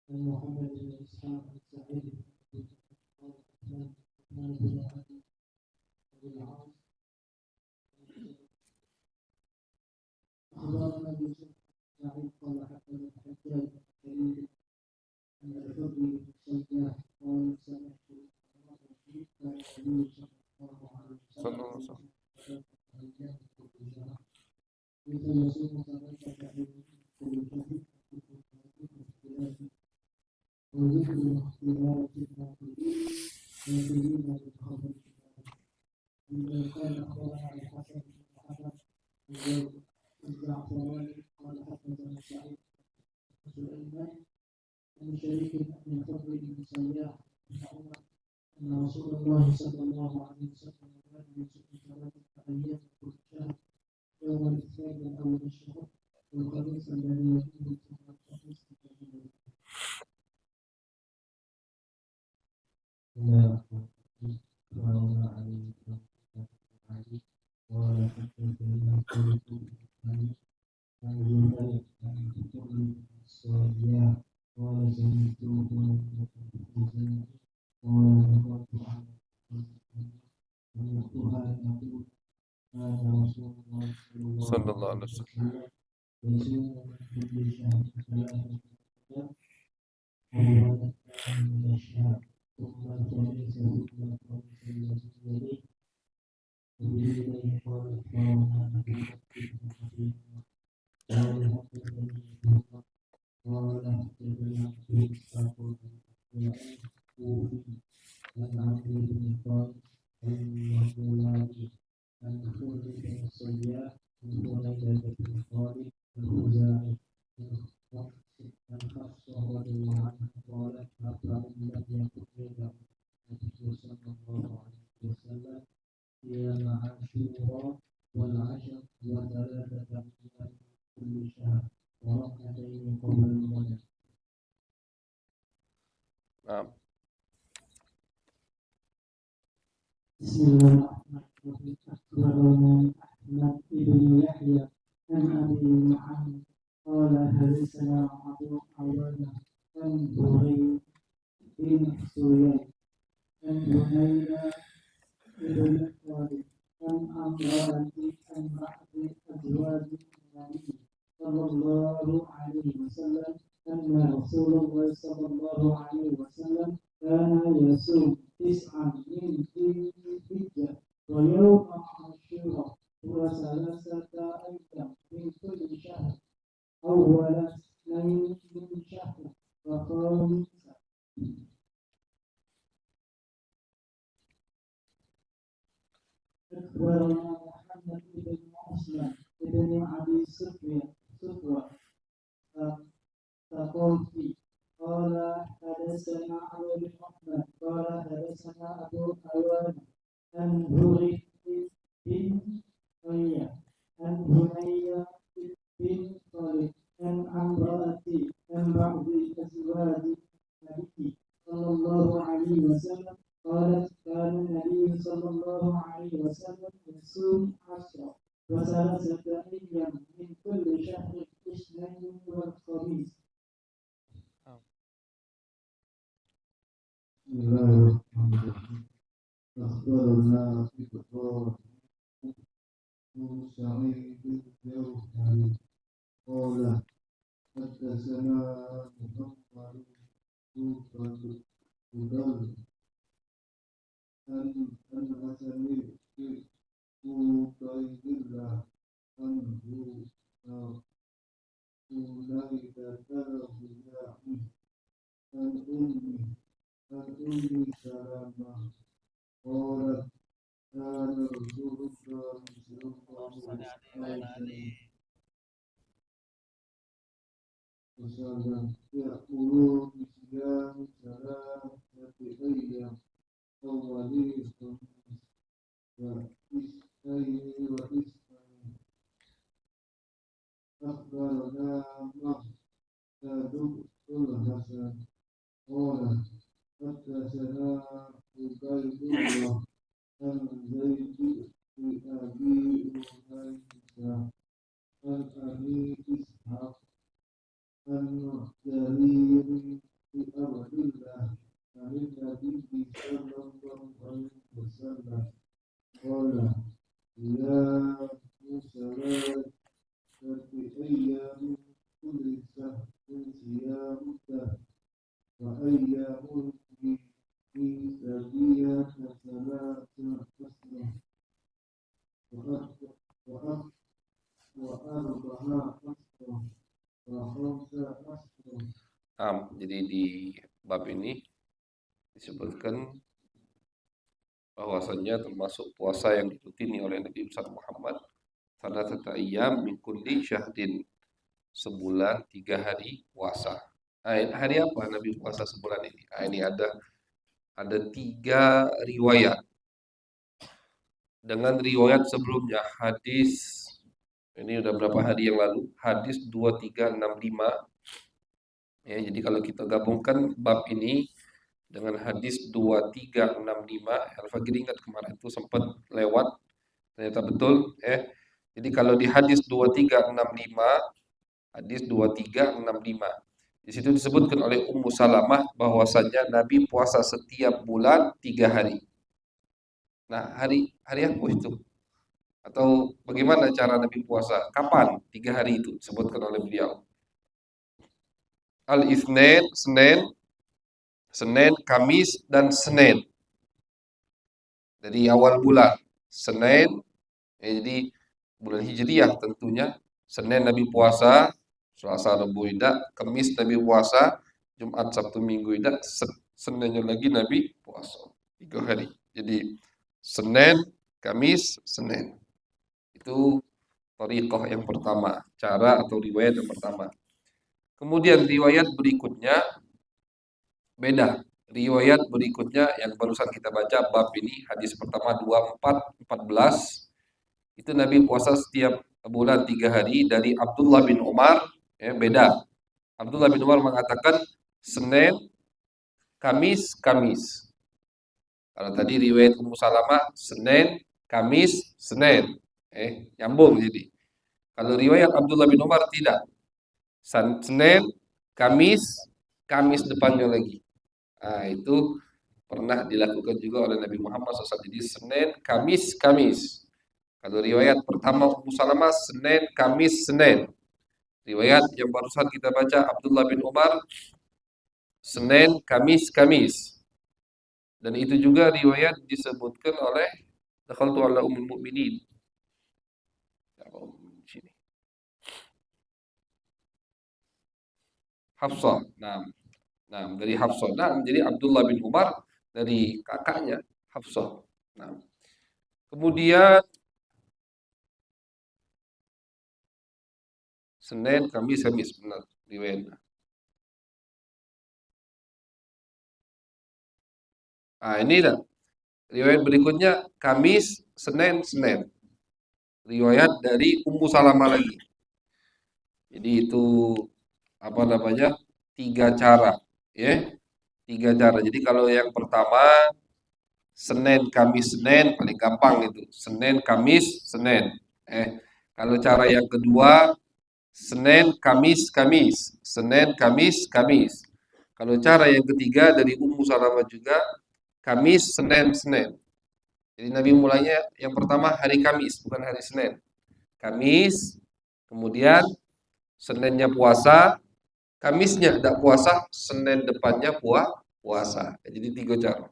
محمد بن إسحاق السعيد أخبرنا يوسف سعيد قال حدثنا الحجاج الكريم أن الحر بن سياح قال سمعت النبي صلى الله عليه وسلم مثل يصوم ثلاثة أيام كل شهر وذكر اختلاف الناقلين والذين بالخبر إذا كان أخبرنا الحسن بن محمد الزعفراني قال حدثنا سعيد بن سليمان عن شريك بن الفضل بن سياح بن عمر أن رسول الله صلى الله عليه وسلم كان يصوم ثلاثة أيام كل شهر يوم الاثنين من أول الشهر والخميس الذي يليه ثم الخميس الذي يليه. قال حدثنا خالد بن عن زهير عن فضل الصياح قال سمعته قال ذكرت عن سمعتها تقول كان رسول الله صلى الله عليه وسلم يصوم من كل شهر ثلاثة أيام وهو من الشهر ثم الخميس ثم الخميس الذي يليه. وبإليه قال أخبرنا أبو بكر بن أبي قال حدثني أبو قال حدثنا أبي إسحاق الكوفي عن عمرو بن قال عن مولاه عن خالد بن الصياح عن حنيفة بن خالد الخزاعي عن حفصة رضي الله عنها قالت أفعل لم يكن يدع النبي صلى الله عليه وسلم أيام عاشوراء والعشر وثلاثة أيام كل شهر وركعتين قبل الغد. نعم. بسم الله الرحمن الرحيم. أخبرنا أحمد بن يحيى عن أبي محمد قال حدثنا أبو عوانة عن زهير بن سويد عن بنينا بن خالد عن امرأة عن بعض أزواج النبي صلى الله عليه وسلم أن رسول الله صلى الله عليه وسلم كان يصوم 9 من ذي الحجة ويوم عاشوراء وثلاثة أيام من كل شهر أول 2 من شهر وخامسا. أخبرنا محمد بن مسلم بن الجعفي قال حدثنا علي بن أحمد قال حدثنا أبو عوانة عن هريرة بن أية عن هنية بن خالد عن امرأتي عن بعض أزواج النبي صلى الله عليه وسلم قالت كان النبي صلى الله عليه وسلم يصوم 10 وثلاثة أيام من كل شهر الاثنين والخميس. بسم الله الرحمن الرحيم. أخبرنا إبراهيم بن سعيد الجوهري قال حدثنا محمد بن بدر عن حسن بن عبيد الله عنه أولئك له يعني عن أم سلمة قالت كان رسول الله صلى الله عليه وسلم يأمر بصيام 3 أيام أوليكم واثنين واثنين. أخبرنا مهدد الحسن قال حدثنا عبيد الله عن زيد بن أبي أنيسة عن أبي إسحاق عن جرير بن عبد الله عن النبي صلى الله عليه وسلم قال صيام 3 أيام كل شهر صيام الدهر وأيام في سبيل 13 وأربعة أشهر وخمسة أشهر. Jadi di bab ini disebutkan bahwasannya termasuk puasa yang dirutini oleh Nabi besar Muhammad salatata ayyam min kulli syahrin, sebulan 3 hari puasa. Hari apa Nabi puasa sebulan ini? Ini ada 3 riwayat. Dengan riwayat sebelumnya, hadis ini udah berapa hari yang lalu, hadis 2365. Ya, jadi kalau kita gabungkan bab ini dengan hadis 2365, Al-Faqir ingat kemarin itu sempat lewat, ternyata betul. Jadi kalau di hadis 2365, hadis 2365, di situ disebutkan oleh Ummu Salamah bahwasanya Nabi puasa setiap bulan 3 hari. Nah, hari apa itu? Atau bagaimana cara Nabi puasa? Kapan 3 hari itu disebutkan oleh beliau? Al-Itsnain, Senin, Kamis, dan Senin. Dari awal bulan. Senin, jadi bulan Hijriyah tentunya. Senin Nabi puasa, Selasa, Rabu, Ida. Kamis Nabi puasa, Jumat, Sabtu, Minggu, Ida. Seninnya lagi Nabi puasa 3 hari. Jadi Senin, Kamis, Senin. Itu thariqah yang pertama, cara atau riwayat yang pertama. Kemudian riwayat berikutnya beda. Riwayat berikutnya yang barusan kita baca bab ini, hadis pertama 2414, itu Nabi puasa setiap bulan 3 hari. Dari Abdullah bin Umar, beda. Abdullah bin Umar mengatakan Senin, Kamis, Kamis. Kalau tadi riwayat Ummu Salamah Senin, Kamis, Senin. Nyambung jadi. Kalau riwayat Abdullah bin Umar tidak. Senin, Kamis, Kamis depannya lagi. Nah, itu pernah dilakukan juga oleh Nabi Muhammad SAW. Jadi Senin, Kamis, Kamis. Kalau riwayat pertama Ummu Salamah Senin, Kamis, Senin. Riwayat yang barusan kita baca Abdullah bin Umar Senin, Kamis, Kamis. Dan itu juga riwayat disebutkan oleh Dakhaltu ala Ummul Mukminin. Hafsah. Nah, dari Hafsah. Nah, jadi Abdullah bin Umar dari kakaknya Hafsah. Nah, kemudian Senin, Kamis, benar riwayatnya. Nah, ini dah. Riwayat berikutnya Kamis, Senin, Senin. Riwayat dari Ummu Salamah lagi. Jadi itu apa namanya? 3 cara, ya. 3 cara. Jadi kalau yang pertama Senin, Kamis, Senin paling gampang itu. Senin, Kamis, Senin. Kalau cara yang kedua Senin, Kamis, Kamis. Senin, Kamis, Kamis. Kalau cara yang ketiga dari Ummu Salamah juga Kamis, Senin, Senin. Jadi Nabi mulainya yang pertama hari Kamis, bukan hari Senin. Kamis, kemudian Seninnya puasa, Kamisnya tidak puasa, Senin depannya puasa. Jadi 3 cara.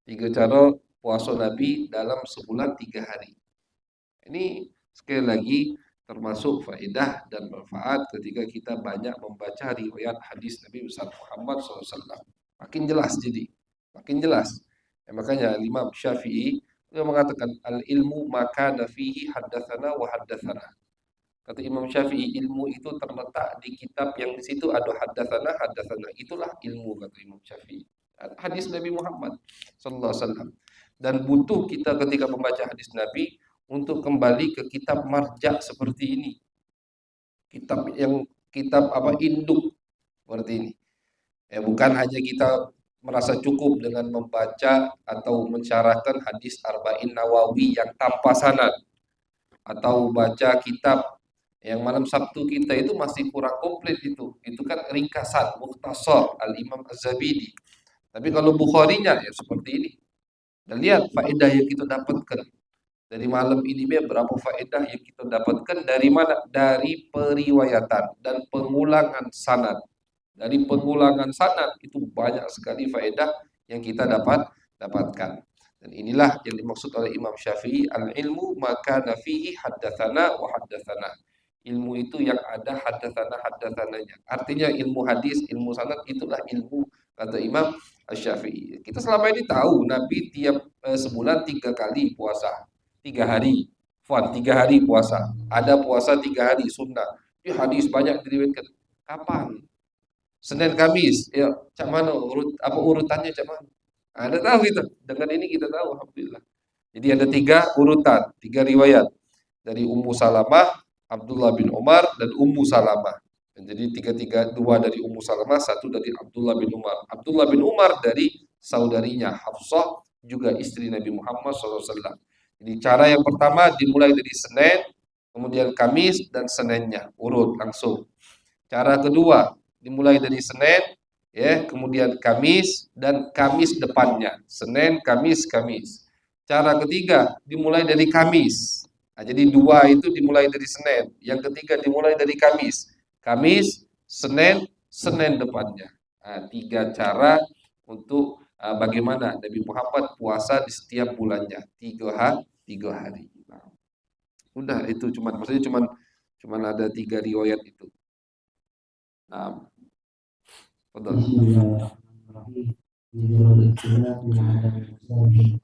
3 cara puasa Nabi dalam sebulan 3 hari. Ini sekali lagi termasuk faedah dan manfaat ketika kita banyak membaca riwayat hadis Nabi besar Muhammad SAW. Makin jelas jadi, makin jelas. Makanya Imam Syafi'i beliau mengatakan al ilmu maka nafihi haddatsana wa haddatsana. Kata Imam Syafi'i, ilmu itu terletak di kitab yang di situ ada haddatsana haddatsana. Itulah ilmu kata Imam Syafi'i. Hadis Nabi Muhammad sallallahu alaihi wasallam. Dan butuh kita ketika membaca hadis Nabi untuk kembali ke kitab marja seperti ini. Kitab apa induk seperti ini. Bukan hanya kita merasa cukup dengan membaca atau mensyarahkan hadis Arba'in Nawawi yang tanpa sanad atau baca kitab yang malam Sabtu kita itu masih kurang komplit itu. Itu kan ringkasan, mukhtasar Al-Imam Az-Zabidi. Tapi kalau Bukharinya ya seperti ini. Dan lihat faedah yang kita dapatkan dari malam ini, berapa faedah yang kita dapatkan dari mana? Dari periwayatan dan pengulangan sanad. Dari pengulangan sanad itu banyak sekali faedah yang kita dapatkan. Dan inilah yang dimaksud oleh Imam Syafi'i, al-ilmu maka nafihi haddatsana wa haddatsana. Ilmu itu yang ada haddatsananya. Artinya ilmu hadis, ilmu sanad itulah ilmu kata Imam Syafi'i. Kita selama ini tahu Nabi tiap sebulan 3 kali puasa, 3 hari. 3 hari puasa. Ada puasa 3 hari sunnah. Ini hadis banyak diriwayatkan. Kapan? Senin, Kamis. Ya, cak mana urutannya cak mana? Ada tahu kita. Dengan ini kita tahu alhamdulillah. Jadi ada 3 urutan, 3 riwayat dari Ummu Salamah, Abdullah bin Umar dan Ummu Salamah. Jadi 2 dari Ummu Salamah, 1 dari Abdullah bin Umar. Abdullah bin Umar dari saudarinya Hafsah, juga istri Nabi Muhammad SAW. Jadi cara yang pertama dimulai dari Senin, kemudian Kamis dan Seninnya urut langsung. Cara kedua dimulai dari Senin, ya, kemudian Kamis dan Kamis depannya. Senin, Kamis, Kamis. Cara ketiga dimulai dari Kamis. Nah, jadi 2 itu dimulai dari Senin, yang ketiga dimulai dari Kamis. Kamis, Senin, Senin depannya. Nah, 3 cara untuk bagaimana Nabi Muhammad puasa di setiap bulannya, 3 hari. Nah, udah itu cuman ada 3 riwayat itu. Nah, betul. Bismillahirrahmanirrahim. Judul istilah yang ada di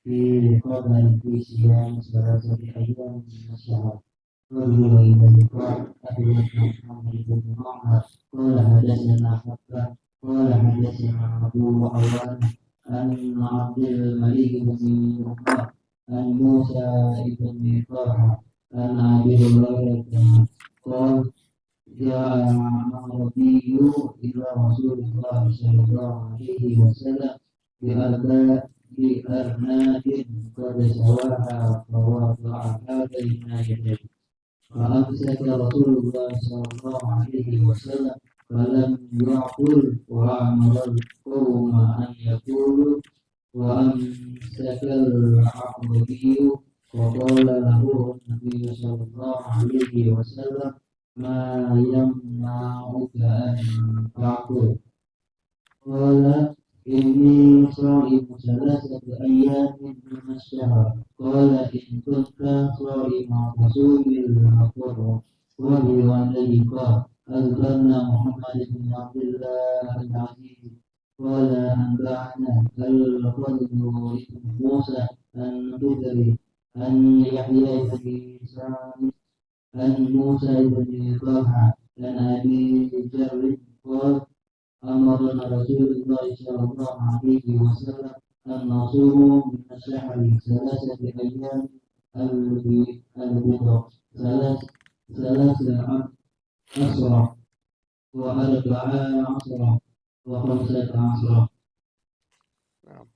في قبل في صيام 3 أيام من الشهر. رجل إلى لقاء حدثنا محمد بن معمر قال حدثنا حبة قال حدثنا أبو عوان عن عبد الملك بن عمر عن موسى بن طلحة عن أبي هريرة قال جاء عربي إلى رسول الله صلى الله عليه وسلم بأرنب قد سواها فوضعها بين يديه فأمسك رسول الله صلى الله عليه وسلم فلم يأكل وأمر القوم أن يقولوا وأمسك الأعرابي وقال له النبي صلى الله عليه وسلم ما يمنعك أن تأكل قال إني صائم 3 أيام من الشهر قال إن كنت صائما فصوم الأفطار وبوالدي قال أخبرنا محمد بن عبد الله العزيز قال أنبأنا الفضل بن موسى النضري عن يحيى بن سعيد عن موسى بن طلحة عن أبي جر قال أمرنا رسول الله صلى الله عليه وسلم أن نصوم من الشهر 3 أيام البيض 13 و14 و15. نعم.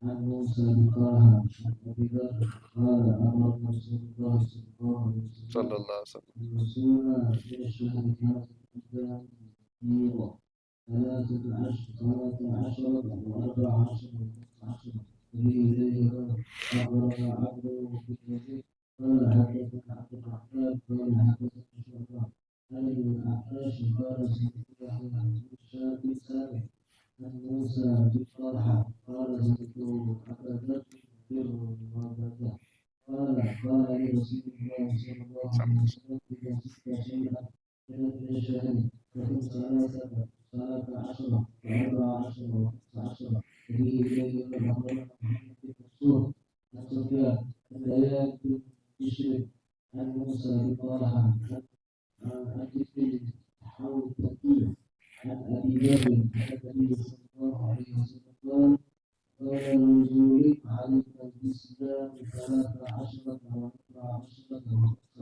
عن موسى بقاها عن أبي ذر قال أمر رسول الله صلى الله عليه صلى وسلم الله عليه وسلم. أن نصوم من الشهر 3 أيام 13 و14 و15. به إليه أخبرنا عبد بن يزيد قال حدثنا عبد الرحمن قال حدثنا شعبة عن الأعمش قال سمعت يحيى بن سامع عن موسى بن طلحة قال سمعت أبا ذر بالربذة قال لرسول الله صلى الله عليه وسلم إذا زدت شيئا من الشهر فكن 13 و14 و15. به إليه أخبرنا محمد بن منصور عن سفيان عن اياد بن بشر عن موسى بن طلحة عن جبريل حوتكي عن أبي ذر عن النبي صلى الله عليه وسلم قال نزول عليك الإسلام 13 و14 و15.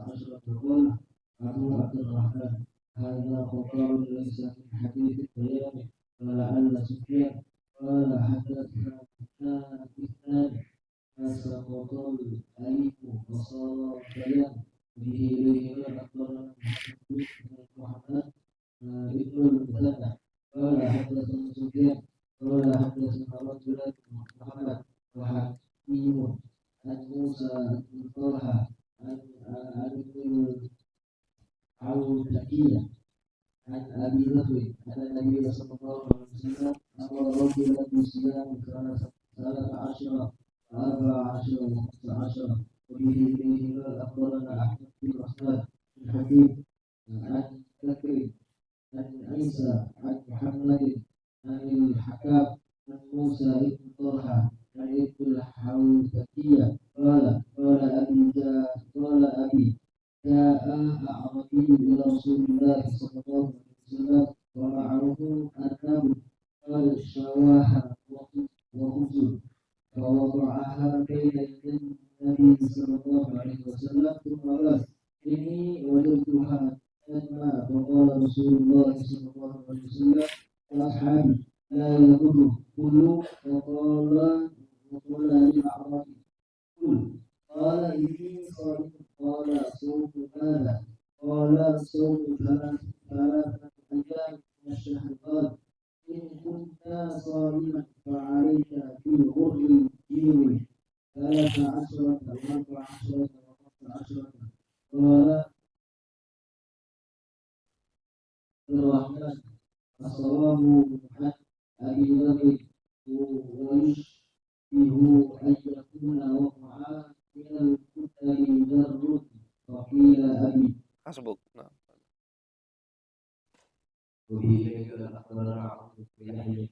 قال أبو عبد الرحمن هذا خطاب ليس من حديث البيان ولعل سفيان قال حدثنا اثنان فسقط الألف وصار بيان. به إليه أخبرنا محمد ابن المثنى قال حدثنا سفيان قال حدثنا رجلان محمد وحكيم عن موسى بن طلحة عن العوتكية عن أبي ذر أن النبي صلى الله عليه وسلم أمر رجلا بصيام 13 و14 و15. وبه إليه أخبرنا أحمد بن عثمان بن حكيم عن بكر عن عيسى عن محمد عن الحكام عن موسى بن طلحة عن ابن الحوتكية قال أبي جاء أعرابي إلى رسول الله صلى الله عليه وسلم ومعه أرنب قد شواها وخبز فوضعها بين يدي النبي صلى الله عليه وسلم ثم قال إني وجدتها تجمع. فقال رسول الله صلى الله عليه وسلم لأصحابه لا يأكله كلوا. وقال للأعرابي كل. قال إني صائم. قال صوم ماذا؟ قال صوم 3 أيام من الشهر. قال إن كنت صائما فعليك بالغر الجيوي 13 و14 و15. قال الرحمن الصواب عن أبي ذر ويشبه أن يكون وقعا من الكتل ذر وقيل أبي. حسبك. نعم. وبه أخبرنا عبد بن يحيى